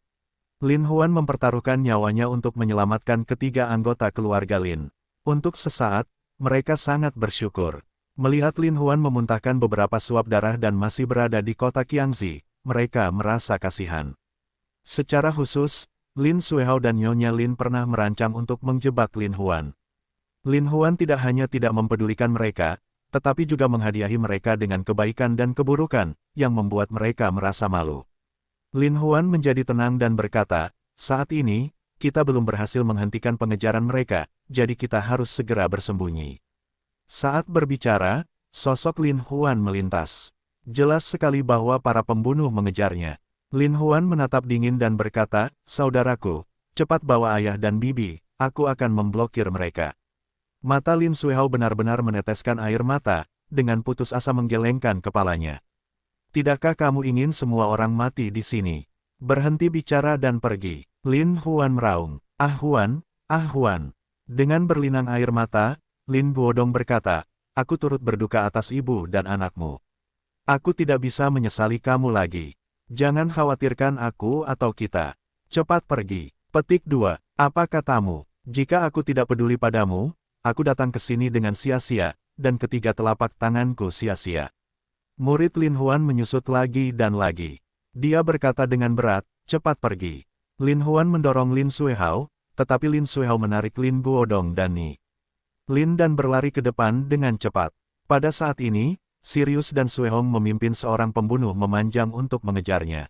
Lin Huan mempertaruhkan nyawanya untuk menyelamatkan ketiga anggota keluarga Lin. Untuk sesaat, mereka sangat bersyukur. Melihat Lin Huan memuntahkan beberapa suap darah dan masih berada di kota Qiangzi, mereka merasa kasihan. Secara khusus, Lin Suihao dan Nyonya Lin pernah merancang untuk menjebak Lin Huan. Lin Huan tidak hanya tidak mempedulikan mereka, tetapi juga menghadiahi mereka dengan kebaikan dan keburukan, yang membuat mereka merasa malu. Lin Huan menjadi tenang dan berkata, "Saat ini, kita belum berhasil menghentikan pengejaran mereka, jadi kita harus segera bersembunyi." Saat berbicara, sosok Lin Huan melintas. Jelas sekali bahwa para pembunuh mengejarnya. Lin Huan menatap dingin dan berkata, "Saudaraku, cepat bawa ayah dan bibi, aku akan memblokir mereka." Mata Lin Suihao benar-benar meneteskan air mata, dengan putus asa menggelengkan kepalanya. "Tidakkah kamu ingin semua orang mati di sini? Berhenti bicara dan pergi." Lin Huan meraung, "Ah Huan, ah Huan." Dengan berlinang air mata, Lin Guodong berkata, "Aku turut berduka atas ibu dan anakmu. Aku tidak bisa menyesali kamu lagi. Jangan khawatirkan aku atau kita. Cepat pergi." Petik 2. Apa katamu? Jika aku tidak peduli padamu, aku datang ke sini dengan sia-sia, dan ketiga telapak tanganku sia-sia. Murid Lin Huan menyusut lagi dan lagi. Dia berkata dengan berat, "Cepat pergi." Lin Huan mendorong Lin Suihao, tetapi Lin Suihao menarik Lin Guodong dan Ni Lin dan berlari ke depan dengan cepat. Pada saat ini, Sirius dan Suehong memimpin seorang pembunuh memanjang untuk mengejarnya.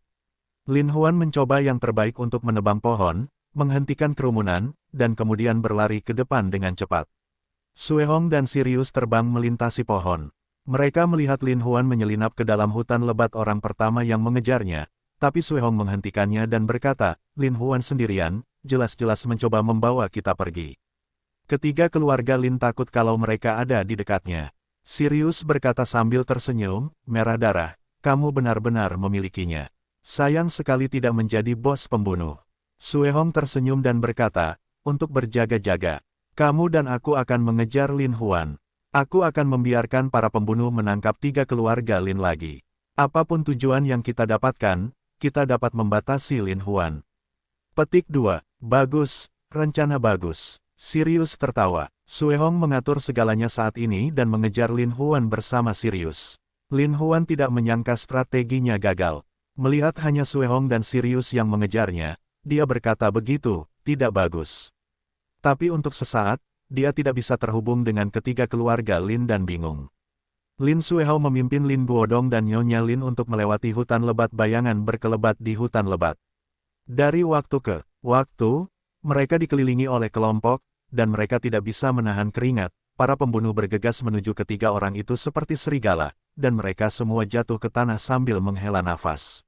Lin Huan mencoba yang terbaik untuk menebang pohon, menghentikan kerumunan, dan kemudian berlari ke depan dengan cepat. Suehong dan Sirius terbang melintasi pohon. Mereka melihat Lin Huan menyelinap ke dalam hutan lebat orang pertama yang mengejarnya, tapi Suehong menghentikannya dan berkata, "Lin Huan sendirian, jelas-jelas mencoba membawa kita pergi." Ketiga keluarga Lin takut kalau mereka ada di dekatnya. Sirius berkata sambil tersenyum, "Merah darah, kamu benar-benar memilikinya. Sayang sekali tidak menjadi bos pembunuh." Suehong tersenyum dan berkata, "Untuk berjaga-jaga, kamu dan aku akan mengejar Lin Huan. Aku akan membiarkan para pembunuh menangkap 3 keluarga Lin lagi. Apapun tujuan yang kita dapatkan, kita dapat membatasi Lin Huan." Petik 2. Bagus, rencana bagus. Sirius tertawa. Suehong mengatur segalanya saat ini dan mengejar Lin Huan bersama Sirius. Lin Huan tidak menyangka strateginya gagal. Melihat hanya Suehong dan Sirius yang mengejarnya, dia berkata begitu, "Tidak bagus." Tapi untuk sesaat, dia tidak bisa terhubung dengan ketiga keluarga Lin dan bingung. Lin Suihao memimpin Lin Guodong dan Nyonya Lin untuk melewati hutan lebat bayangan berkelebat di hutan lebat. Dari waktu ke waktu, mereka dikelilingi oleh kelompok, dan mereka tidak bisa menahan keringat. Para pembunuh bergegas menuju ketiga orang itu seperti serigala, dan mereka semua jatuh ke tanah sambil menghela nafas.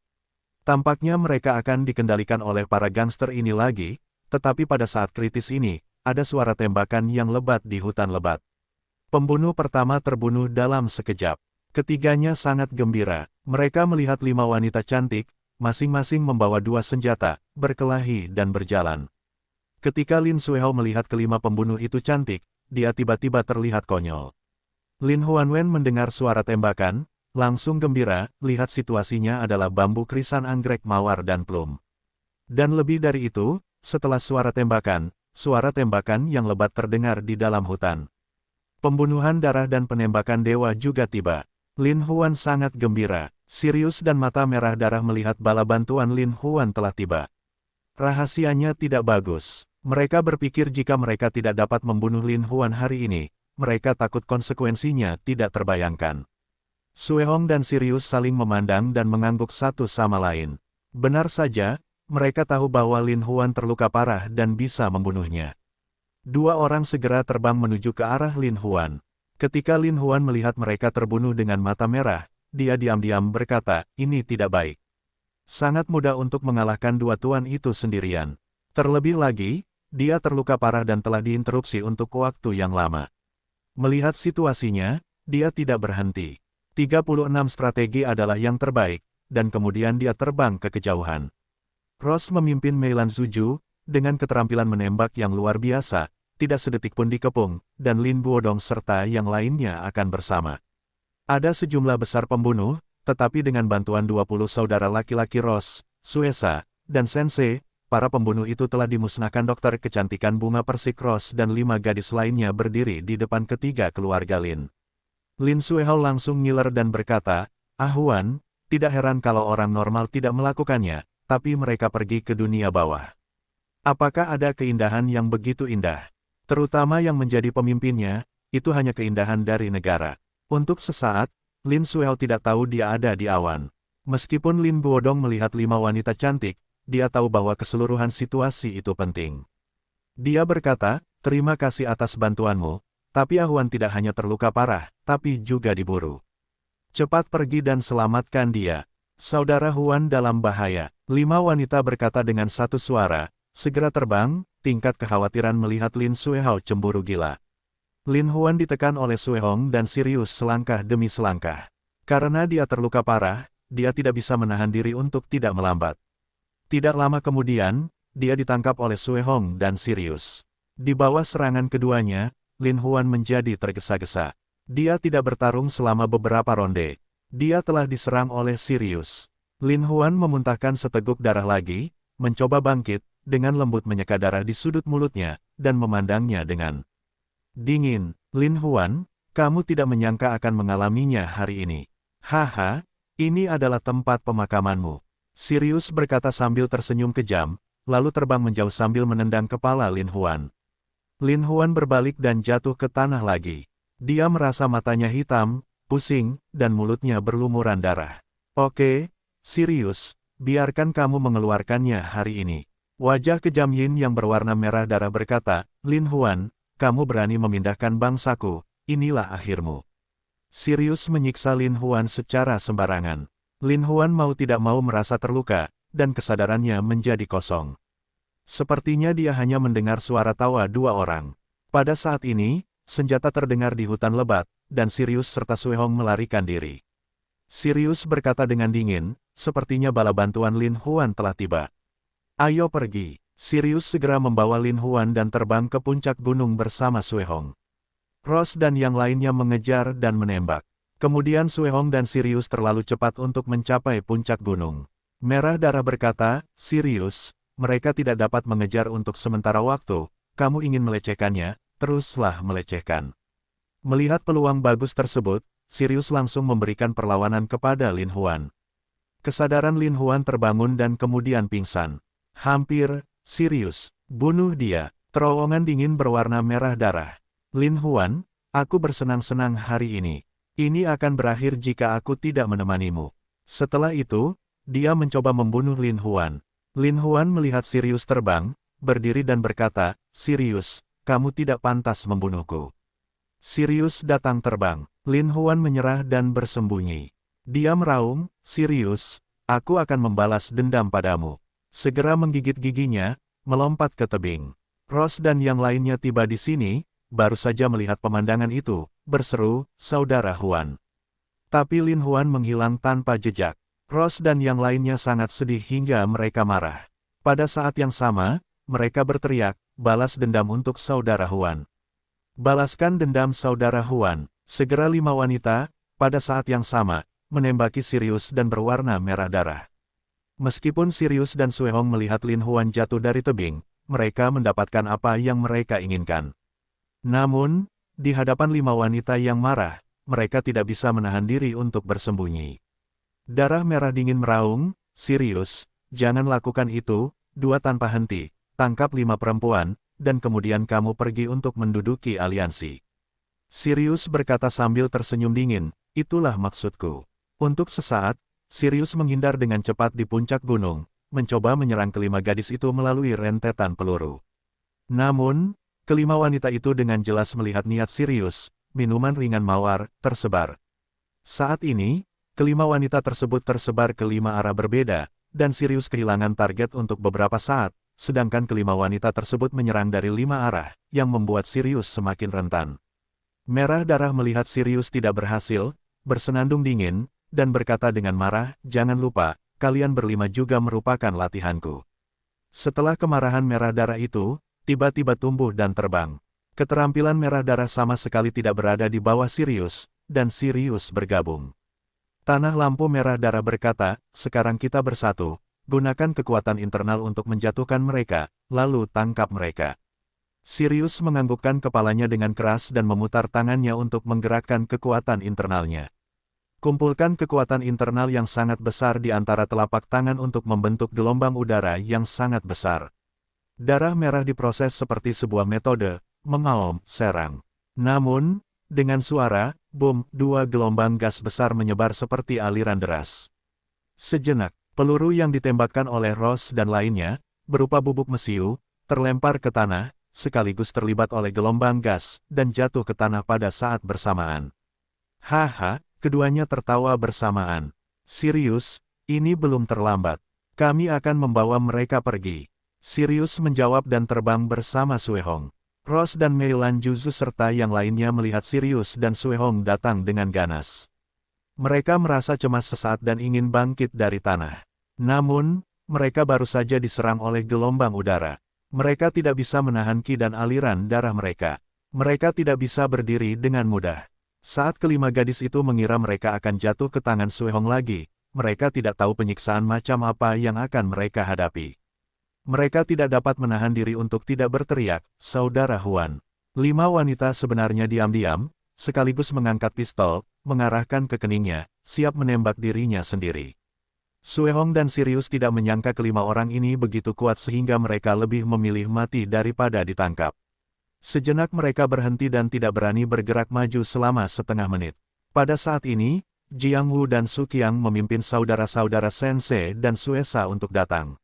Tampaknya mereka akan dikendalikan oleh para gangster ini lagi, tetapi pada saat kritis ini, ada suara tembakan yang lebat di hutan lebat. Pembunuh pertama terbunuh dalam sekejap. Ketiganya sangat gembira. Mereka melihat 5 wanita cantik, masing-masing membawa 2 senjata, berkelahi dan berjalan. Ketika Lin Suihao melihat kelima pembunuh itu cantik, dia tiba-tiba terlihat konyol. Lin Huanwen mendengar suara tembakan, langsung gembira, lihat situasinya adalah bambu krisan anggrek mawar dan plum. Dan lebih dari itu, setelah suara tembakan yang lebat terdengar di dalam hutan. Pembunuhan darah dan penembakan dewa juga tiba. Lin Huan sangat gembira. Sirius dan mata merah darah melihat bala bantuan Lin Huan telah tiba. Rahasianya tidak bagus. Mereka berpikir jika mereka tidak dapat membunuh Lin Huan hari ini, mereka takut konsekuensinya tidak terbayangkan. Suehong dan Sirius saling memandang dan mengangguk satu sama lain. Benar saja, mereka tahu bahwa Lin Huan terluka parah dan bisa membunuhnya. 2 orang segera terbang menuju ke arah Lin Huan. Ketika Lin Huan melihat mereka terbunuh dengan mata merah, dia diam-diam berkata, "Ini tidak baik. Sangat mudah untuk mengalahkan 2 tuan itu sendirian. Terlebih lagi, dia terluka parah dan telah diinterupsi untuk waktu yang lama." Melihat situasinya, dia tidak berhenti. 36 strategi adalah yang terbaik, dan kemudian dia terbang ke kejauhan. Ross memimpin Meilan Zuju, dengan keterampilan menembak yang luar biasa, tidak sedetik pun dikepung, dan Lin Guodong serta yang lainnya akan bersama. Ada sejumlah besar pembunuh, tetapi dengan bantuan 20 saudara laki-laki Ross, Suesa, dan Sensei, para pembunuh itu telah dimusnahkan. Dokter kecantikan bunga persik Ross dan 5 gadis lainnya berdiri di depan ketiga keluarga Lin. Lin Suihao langsung ngiler dan berkata, "Ah Huan, tidak heran kalau orang normal tidak melakukannya, tapi mereka pergi ke dunia bawah. Apakah ada keindahan yang begitu indah? Terutama yang menjadi pemimpinnya, itu hanya keindahan dari negara. Untuk sesaat, Lin Suel tidak tahu dia ada di awan. Meskipun Lin Guodong melihat 5 wanita cantik, dia tahu bahwa keseluruhan situasi itu penting. Dia berkata, terima kasih atas bantuanmu, tapi Ahuan tidak hanya terluka parah, tapi juga diburu. Cepat pergi dan selamatkan dia. Saudara Huan dalam bahaya. 5 wanita berkata dengan satu suara, segera terbang, tingkat kekhawatiran melihat Lin Suehao cemburu gila. Lin Huan ditekan oleh Suehong dan Sirius selangkah demi selangkah. Karena dia terluka parah, dia tidak bisa menahan diri untuk tidak melambat. Tidak lama kemudian, dia ditangkap oleh Suehong dan Sirius. Di bawah serangan keduanya, Lin Huan menjadi tergesa-gesa. Dia tidak bertarung selama beberapa ronde. Dia telah diserang oleh Sirius. Lin Huan memuntahkan seteguk darah lagi, mencoba bangkit, dengan lembut menyeka darah di sudut mulutnya, dan memandangnya dengan dingin. Lin Huan, kamu tidak menyangka akan mengalaminya hari ini. Haha, ini adalah tempat pemakamanmu. Sirius berkata sambil tersenyum kejam, lalu terbang menjauh sambil menendang kepala Lin Huan. Lin Huan berbalik dan jatuh ke tanah lagi. Dia merasa matanya hitam, pusing, dan mulutnya berlumuran darah. Oke, Sirius, biarkan kamu mengeluarkannya hari ini. Wajah kejam Yin yang berwarna merah darah berkata, Lin Huan, kamu berani memindahkan bangsaku, inilah akhirmu. Sirius menyiksa Lin Huan secara sembarangan. Lin Huan mau tidak mau merasa terluka, dan kesadarannya menjadi kosong. Sepertinya dia hanya mendengar suara tawa 2 orang. Pada saat ini, senjata terdengar di hutan lebat, dan Sirius serta Suehong melarikan diri. Sirius berkata dengan dingin, sepertinya bala bantuan Lin Huan telah tiba. Ayo pergi. Sirius segera membawa Lin Huan dan terbang ke puncak gunung bersama Suehong. Ross dan yang lainnya mengejar dan menembak. Kemudian Suehong dan Sirius terlalu cepat untuk mencapai puncak gunung. Merah darah berkata, Sirius, mereka tidak dapat mengejar untuk sementara waktu, kamu ingin melecehkannya, teruslah melecehkan. Melihat peluang bagus tersebut, Sirius langsung memberikan perlawanan kepada Lin Huan. Kesadaran Lin Huan terbangun dan kemudian pingsan. Hampir, Sirius, bunuh dia. Terowongan dingin berwarna merah darah. Lin Huan, aku bersenang-senang hari ini. Ini akan berakhir jika aku tidak menemanimu. Setelah itu, dia mencoba membunuh Lin Huan. Lin Huan melihat Sirius terbang, berdiri dan berkata, Sirius, kamu tidak pantas membunuhku. Sirius datang terbang. Lin Huan menyerah dan bersembunyi. Dia meraung, Sirius, aku akan membalas dendam padamu. Segera menggigit giginya, melompat ke tebing. Ross dan yang lainnya tiba di sini, baru saja melihat pemandangan itu, berseru, Saudara Huan. Tapi Lin Huan menghilang tanpa jejak. Ross dan yang lainnya sangat sedih hingga mereka marah. Pada saat yang sama, mereka berteriak, balas dendam untuk Saudara Huan. Balaskan dendam Saudara Huan. Segera 5 wanita, pada saat yang sama, menembaki Sirius dan berwarna merah darah. Meskipun Sirius dan Suehong melihat Lin Huan jatuh dari tebing, mereka mendapatkan apa yang mereka inginkan. Namun, di hadapan 5 wanita yang marah, mereka tidak bisa menahan diri untuk bersembunyi. Darah merah dingin meraung, Sirius, jangan lakukan itu, 2 tanpa henti, tangkap 5 perempuan, dan kemudian kamu pergi untuk menduduki aliansi. Sirius berkata sambil tersenyum dingin, itulah maksudku. Untuk sesaat, Sirius menghindar dengan cepat di puncak gunung, mencoba menyerang kelima gadis itu melalui rentetan peluru. Namun, kelima wanita itu dengan jelas melihat niat Sirius, minuman ringan mawar, tersebar. Saat ini, kelima wanita tersebut tersebar ke 5 arah berbeda, dan Sirius kehilangan target untuk beberapa saat, sedangkan kelima wanita tersebut menyerang dari 5 arah, yang membuat Sirius semakin rentan. Merah darah melihat Sirius tidak berhasil, bersenandung dingin, dan berkata dengan marah, jangan lupa, kalian berlima juga merupakan latihanku. Setelah kemarahan merah darah itu, tiba-tiba tumbuh dan terbang. Keterampilan merah darah sama sekali tidak berada di bawah Sirius, dan Sirius bergabung. Tanah lampu merah darah berkata, sekarang kita bersatu, gunakan kekuatan internal untuk menjatuhkan mereka, lalu tangkap mereka. Sirius menganggukkan kepalanya dengan keras dan memutar tangannya untuk menggerakkan kekuatan internalnya. Kumpulkan kekuatan internal yang sangat besar di antara telapak tangan untuk membentuk gelombang udara yang sangat besar. Darah merah diproses seperti sebuah metode, mengaum, serang. Namun, dengan suara, boom, dua gelombang gas besar menyebar seperti aliran deras. Sejenak, peluru yang ditembakkan oleh Ross dan lainnya, berupa bubuk mesiu, terlempar ke tanah, sekaligus terlibat oleh gelombang gas, dan jatuh ke tanah pada saat bersamaan. Haha, keduanya tertawa bersamaan. Sirius, ini belum terlambat. Kami akan membawa mereka pergi. Sirius menjawab dan terbang bersama Suehong. Ross dan Mei Lanjuzu serta yang lainnya melihat Sirius dan Suehong datang dengan ganas. Mereka merasa cemas sesaat dan ingin bangkit dari tanah. Namun, mereka baru saja diserang oleh gelombang udara. Mereka tidak bisa menahan ki dan aliran darah mereka. Mereka tidak bisa berdiri dengan mudah. Saat kelima gadis itu mengira mereka akan jatuh ke tangan Suehong lagi, mereka tidak tahu penyiksaan macam apa yang akan mereka hadapi. Mereka tidak dapat menahan diri untuk tidak berteriak, "Saudara Huan." 5 wanita sebenarnya diam-diam, sekaligus mengangkat pistol, mengarahkan ke keningnya, siap menembak dirinya sendiri. Suehong dan Sirius tidak menyangka kelima orang ini begitu kuat sehingga mereka lebih memilih mati daripada ditangkap. Sejenak mereka berhenti dan tidak berani bergerak maju selama setengah menit. Pada saat ini, Jiang Wu dan Su Qiang memimpin saudara-saudara Sensei dan Suesa untuk datang.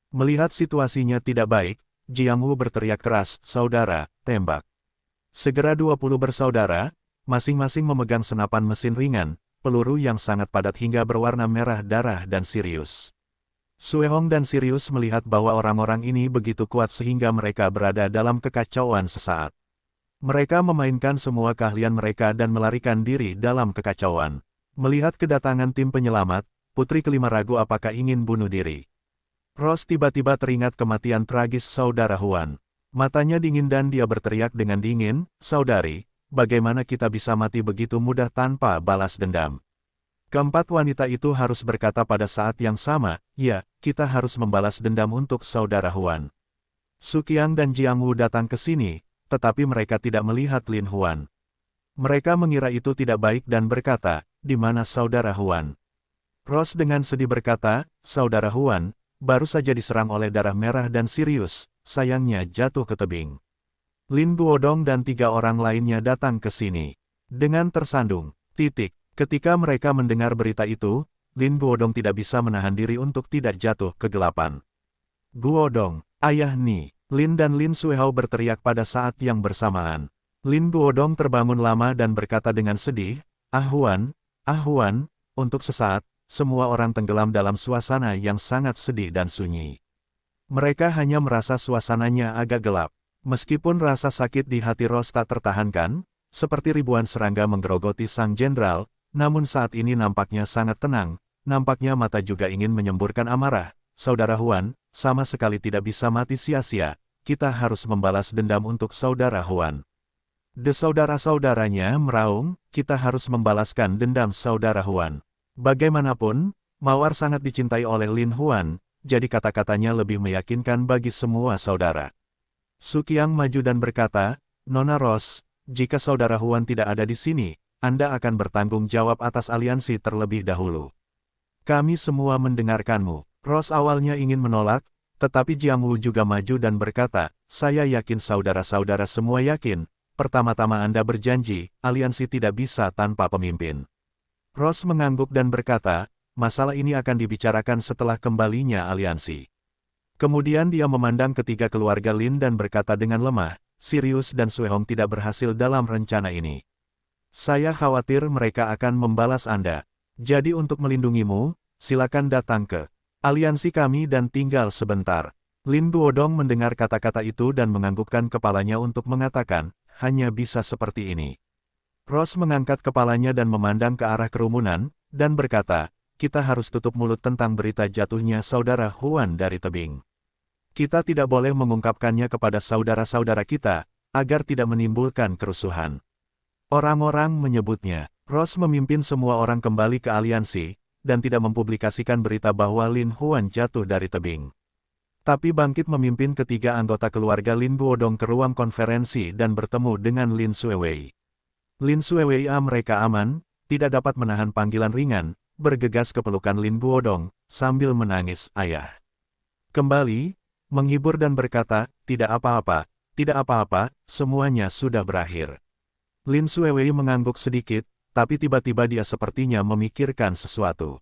Melihat situasinya tidak baik, Jiang Wu berteriak keras, "Saudara, tembak." Segera 20 bersaudara, masing-masing memegang senapan mesin ringan, peluru yang sangat padat hingga berwarna merah darah dan Sirius. Suehong dan Sirius melihat bahwa orang-orang ini begitu kuat sehingga mereka berada dalam kekacauan sesaat. Mereka memainkan semua keahlian mereka dan melarikan diri dalam kekacauan. Melihat kedatangan tim penyelamat, putri kelima ragu apakah ingin bunuh diri. Ross tiba-tiba teringat kematian tragis saudara Huan. Matanya dingin dan dia berteriak dengan dingin, "Saudari, bagaimana kita bisa mati begitu mudah tanpa balas dendam?" Keempat wanita itu harus berkata pada saat yang sama, "Ya, kita harus membalas dendam untuk saudara Huan." Su Qiang dan Jiang Wu datang ke sini, tetapi mereka tidak melihat Lin Huan. Mereka mengira itu tidak baik dan berkata, "Di mana saudara Huan?" Ross dengan sedih berkata, "Saudara Huan baru saja diserang oleh darah merah dan Sirius, sayangnya jatuh ke tebing." Lin Guodong dan 3 orang lainnya datang ke sini. Dengan tersandung, ketika mereka mendengar berita itu, Lin Guodong tidak bisa menahan diri untuk tidak jatuh kegelapan. "Guodong, ayah Ni!" Lin dan Lin Suehao berteriak pada saat yang bersamaan. Lin Guodong terbangun lama dan berkata dengan sedih, ah Huan, untuk sesaat, semua orang tenggelam dalam suasana yang sangat sedih dan sunyi. Mereka hanya merasa suasananya agak gelap. Meskipun rasa sakit di hati Ross tak tertahankan, seperti ribuan serangga menggerogoti sang jenderal, namun saat ini nampaknya sangat tenang, nampaknya mata juga ingin menyemburkan amarah. "Saudara Huan, sama sekali tidak bisa mati sia-sia, kita harus membalas dendam untuk saudara Huan." Saudara-saudaranya meraung, "Kita harus membalaskan dendam saudara Huan." Bagaimanapun, Mawar sangat dicintai oleh Lin Huan, jadi kata-katanya lebih meyakinkan bagi semua saudara. Su Qiang maju dan berkata, "Nona Ross, jika saudara Huan tidak ada di sini, Anda akan bertanggung jawab atas aliansi terlebih dahulu." "Kami semua mendengarkanmu." Ross awalnya ingin menolak, tetapi Jiang Wu juga maju dan berkata, "Saya yakin saudara-saudara semua yakin, pertama-tama Anda berjanji, aliansi tidak bisa tanpa pemimpin." Ross mengangguk dan berkata, "Masalah ini akan dibicarakan setelah kembalinya aliansi." Kemudian dia memandang ketiga keluarga Lin dan berkata dengan lemah, "Sirius dan Suehong tidak berhasil dalam rencana ini. Saya khawatir mereka akan membalas Anda. Jadi untuk melindungimu, silakan datang ke aliansi kami dan tinggal sebentar." Lin Guodong mendengar kata-kata itu dan menganggukkan kepalanya untuk mengatakan, "Hanya bisa seperti ini." Ross mengangkat kepalanya dan memandang ke arah kerumunan, dan berkata, "Kita harus tutup mulut tentang berita jatuhnya saudara Huan dari tebing. Kita tidak boleh mengungkapkannya kepada saudara-saudara kita, agar tidak menimbulkan kerusuhan." Orang-orang menyebutnya. Ross memimpin semua orang kembali ke aliansi, dan tidak mempublikasikan berita bahwa Lin Huan jatuh dari tebing. Tapi bangkit memimpin ketiga anggota keluarga Lin Guodong ke ruang konferensi dan bertemu dengan Lin Suewei. Lin Suewei mereka aman, tidak dapat menahan panggilan ringan, bergegas ke pelukan Lin Guodong, sambil menangis, "Ayah." Kembali, menghibur dan berkata, tidak apa-apa, semuanya sudah berakhir. Lin Xuewei mengangguk sedikit, tapi tiba-tiba dia sepertinya memikirkan sesuatu.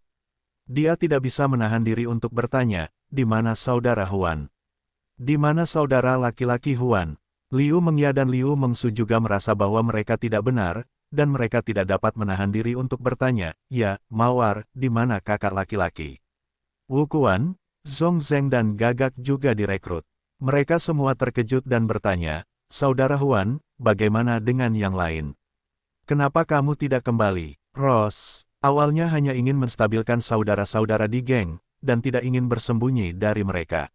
Dia tidak bisa menahan diri untuk bertanya, di mana saudara Huan? Di mana saudara laki-laki Huan? Liu Mengya dan Liu Mengsu juga merasa bahwa mereka tidak benar, dan mereka tidak dapat menahan diri untuk bertanya, ya, Mawar, di mana kakak laki-laki? Wu Kuan, Zhong Zheng dan Gagak juga direkrut. Mereka semua terkejut dan bertanya, saudara Huan, bagaimana dengan yang lain? Kenapa kamu tidak kembali? Ross, awalnya hanya ingin menstabilkan saudara-saudara di geng, dan tidak ingin bersembunyi dari mereka.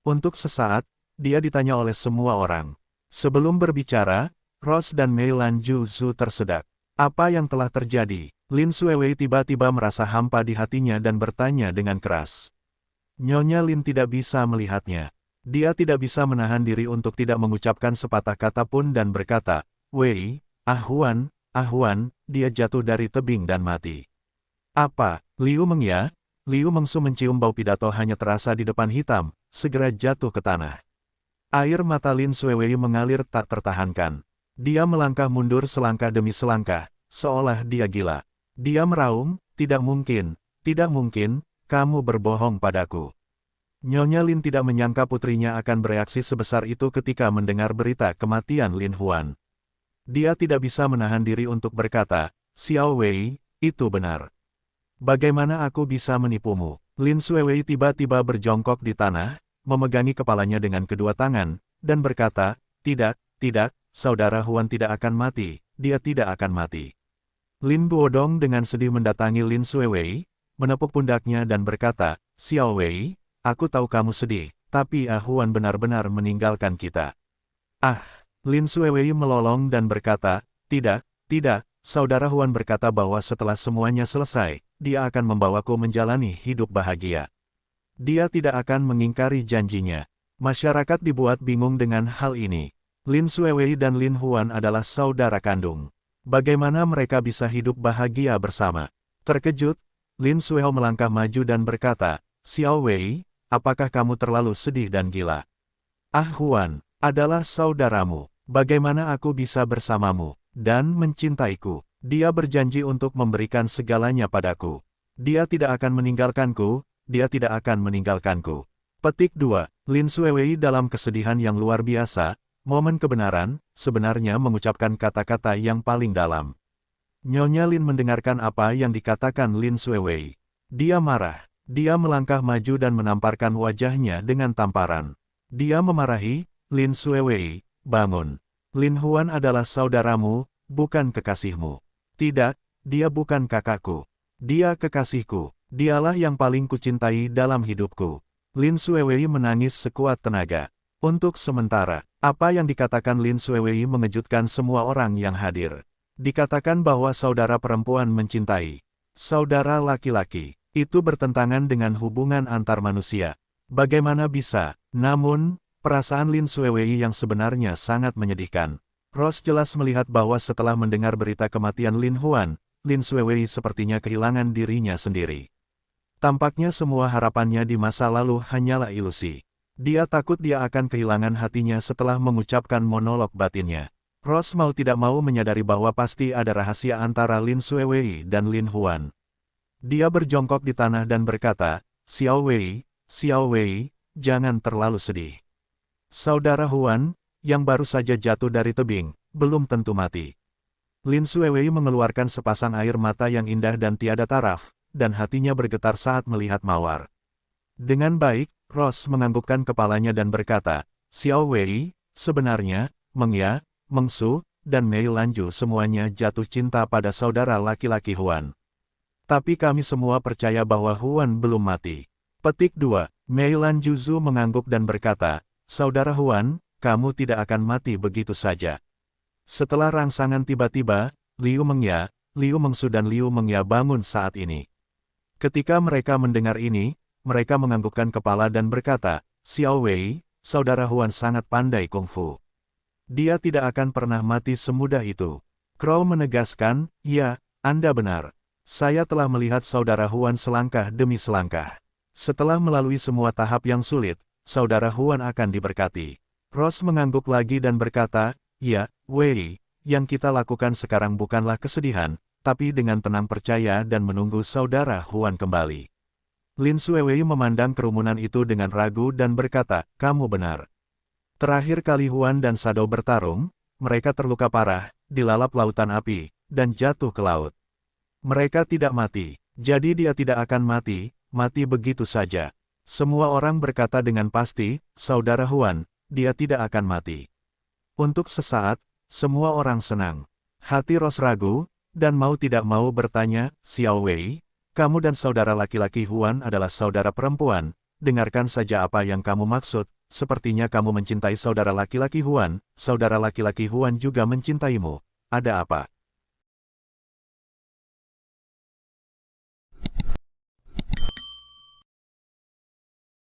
Untuk sesaat, dia ditanya oleh semua orang. Sebelum berbicara, Ross dan Mei Lanju Zhu tersedak. Apa yang telah terjadi? Lin Xuewei tiba-tiba merasa hampa di hatinya dan bertanya dengan keras. Nyonya Lin tidak bisa melihatnya. Dia tidak bisa menahan diri untuk tidak mengucapkan sepatah kata pun dan berkata, Wei, Huan, dia jatuh dari tebing dan mati. Apa? Liu Mengya? Liu Mengsu mencium bau pidato hanya terasa di depan hitam, segera jatuh ke tanah. Air mata Lin Xuewei mengalir tak tertahankan. Dia melangkah mundur selangkah demi selangkah, seolah dia gila. Dia meraung, tidak mungkin, kamu berbohong padaku. Nyonya Lin tidak menyangka putrinya akan bereaksi sebesar itu ketika mendengar berita kematian Lin Huan. Dia tidak bisa menahan diri untuk berkata, Xiao Wei, itu benar. Bagaimana aku bisa menipumu? Lin Xuewei tiba-tiba berjongkok di tanah, memegangi kepalanya dengan kedua tangan, dan berkata, tidak, saudara Huan tidak akan mati, dia tidak akan mati. Lin Guodong dengan sedih mendatangi Lin Xuewei, menepuk pundaknya dan berkata, Xiao Wei, aku tahu kamu sedih, tapi Huan benar-benar meninggalkan kita. Lin Xuewei melolong dan berkata, tidak, saudara Huan berkata bahwa setelah semuanya selesai, dia akan membawaku menjalani hidup bahagia. Dia tidak akan mengingkari janjinya. Masyarakat dibuat bingung dengan hal ini. Lin Xuewei dan Lin Huan adalah saudara kandung. Bagaimana mereka bisa hidup bahagia bersama? Terkejut, Lin Xuehao melangkah maju dan berkata, Xiao Wei, apakah kamu terlalu sedih dan gila? Huan, adalah saudaramu. Bagaimana aku bisa bersamamu, dan mencintaiku? Dia berjanji untuk memberikan segalanya padaku. Dia tidak akan meninggalkanku. Petik 2. Lin Xuewei dalam kesedihan yang luar biasa, momen kebenaran, sebenarnya mengucapkan kata-kata yang paling dalam. Nyonya Lin mendengarkan apa yang dikatakan Lin Xuewei. Dia marah. Dia melangkah maju dan menamparkan wajahnya dengan tamparan. Dia memarahi, Lin Xuewei, bangun. Lin Huan adalah saudaramu, bukan kekasihmu. Tidak, dia bukan kakakku. Dia kekasihku. Dialah yang paling kucintai dalam hidupku. Lin Xuewei menangis sekuat tenaga. Untuk sementara, apa yang dikatakan Lin Xuewei mengejutkan semua orang yang hadir. Dikatakan bahwa saudara perempuan mencintai saudara laki-laki. Itu bertentangan dengan hubungan antar manusia. Bagaimana bisa? Namun, perasaan Lin Xuewei yang sebenarnya sangat menyedihkan. Ross jelas melihat bahwa setelah mendengar berita kematian Lin Huan, Lin Xuewei sepertinya kehilangan dirinya sendiri. Tampaknya semua harapannya di masa lalu hanyalah ilusi. Dia takut dia akan kehilangan hatinya setelah mengucapkan monolog batinnya. Ross mau tidak mau menyadari bahwa pasti ada rahasia antara Lin Xuewei dan Lin Huan. Dia berjongkok di tanah dan berkata, Xiao Wei, jangan terlalu sedih. Saudara Huan, yang baru saja jatuh dari tebing, belum tentu mati. Lin Xuewei mengeluarkan sepasang air mata yang indah dan tiada taraf, dan hatinya bergetar saat melihat Mawar. Dengan baik, Ross menganggukkan kepalanya dan berkata, Xiao Wei, sebenarnya, Mengya, Mengsu, dan Mei Lanju semuanya jatuh cinta pada saudara laki-laki Huan. Tapi kami semua percaya bahwa Huan belum mati. Petik 2. Mei Lanju Zhu mengangguk dan berkata, Saudara Huan, kamu tidak akan mati begitu saja. Setelah rangsangan tiba-tiba, Liu Mengya, Liu Mengsu dan Liu Mengya bangun saat ini. Ketika mereka mendengar ini, mereka menganggukkan kepala dan berkata, Xiao Wei, saudara Huan sangat pandai kungfu. Dia tidak akan pernah mati semudah itu. Crow menegaskan, ya, Anda benar. Saya telah melihat saudara Huan selangkah demi selangkah. Setelah melalui semua tahap yang sulit, saudara Huan akan diberkati. Rose mengangguk lagi dan berkata, ya, Wei, yang kita lakukan sekarang bukanlah kesedihan, tapi dengan tenang percaya dan menunggu saudara Huan kembali. Lin Xuewei memandang kerumunan itu dengan ragu dan berkata, kamu benar. Terakhir kali Huan dan Shadow bertarung, mereka terluka parah, dilalap lautan api, dan jatuh ke laut. Mereka tidak mati, jadi dia tidak akan mati begitu saja. Semua orang berkata dengan pasti, saudara Huan, dia tidak akan mati. Untuk sesaat, semua orang senang. Hati Rose ragu, dan mau tidak mau bertanya, Xiao Wei, kamu dan saudara laki-laki Huan adalah saudara perempuan, dengarkan saja apa yang kamu maksud, sepertinya kamu mencintai saudara laki-laki Huan, saudara laki-laki Huan juga mencintaimu. Ada apa?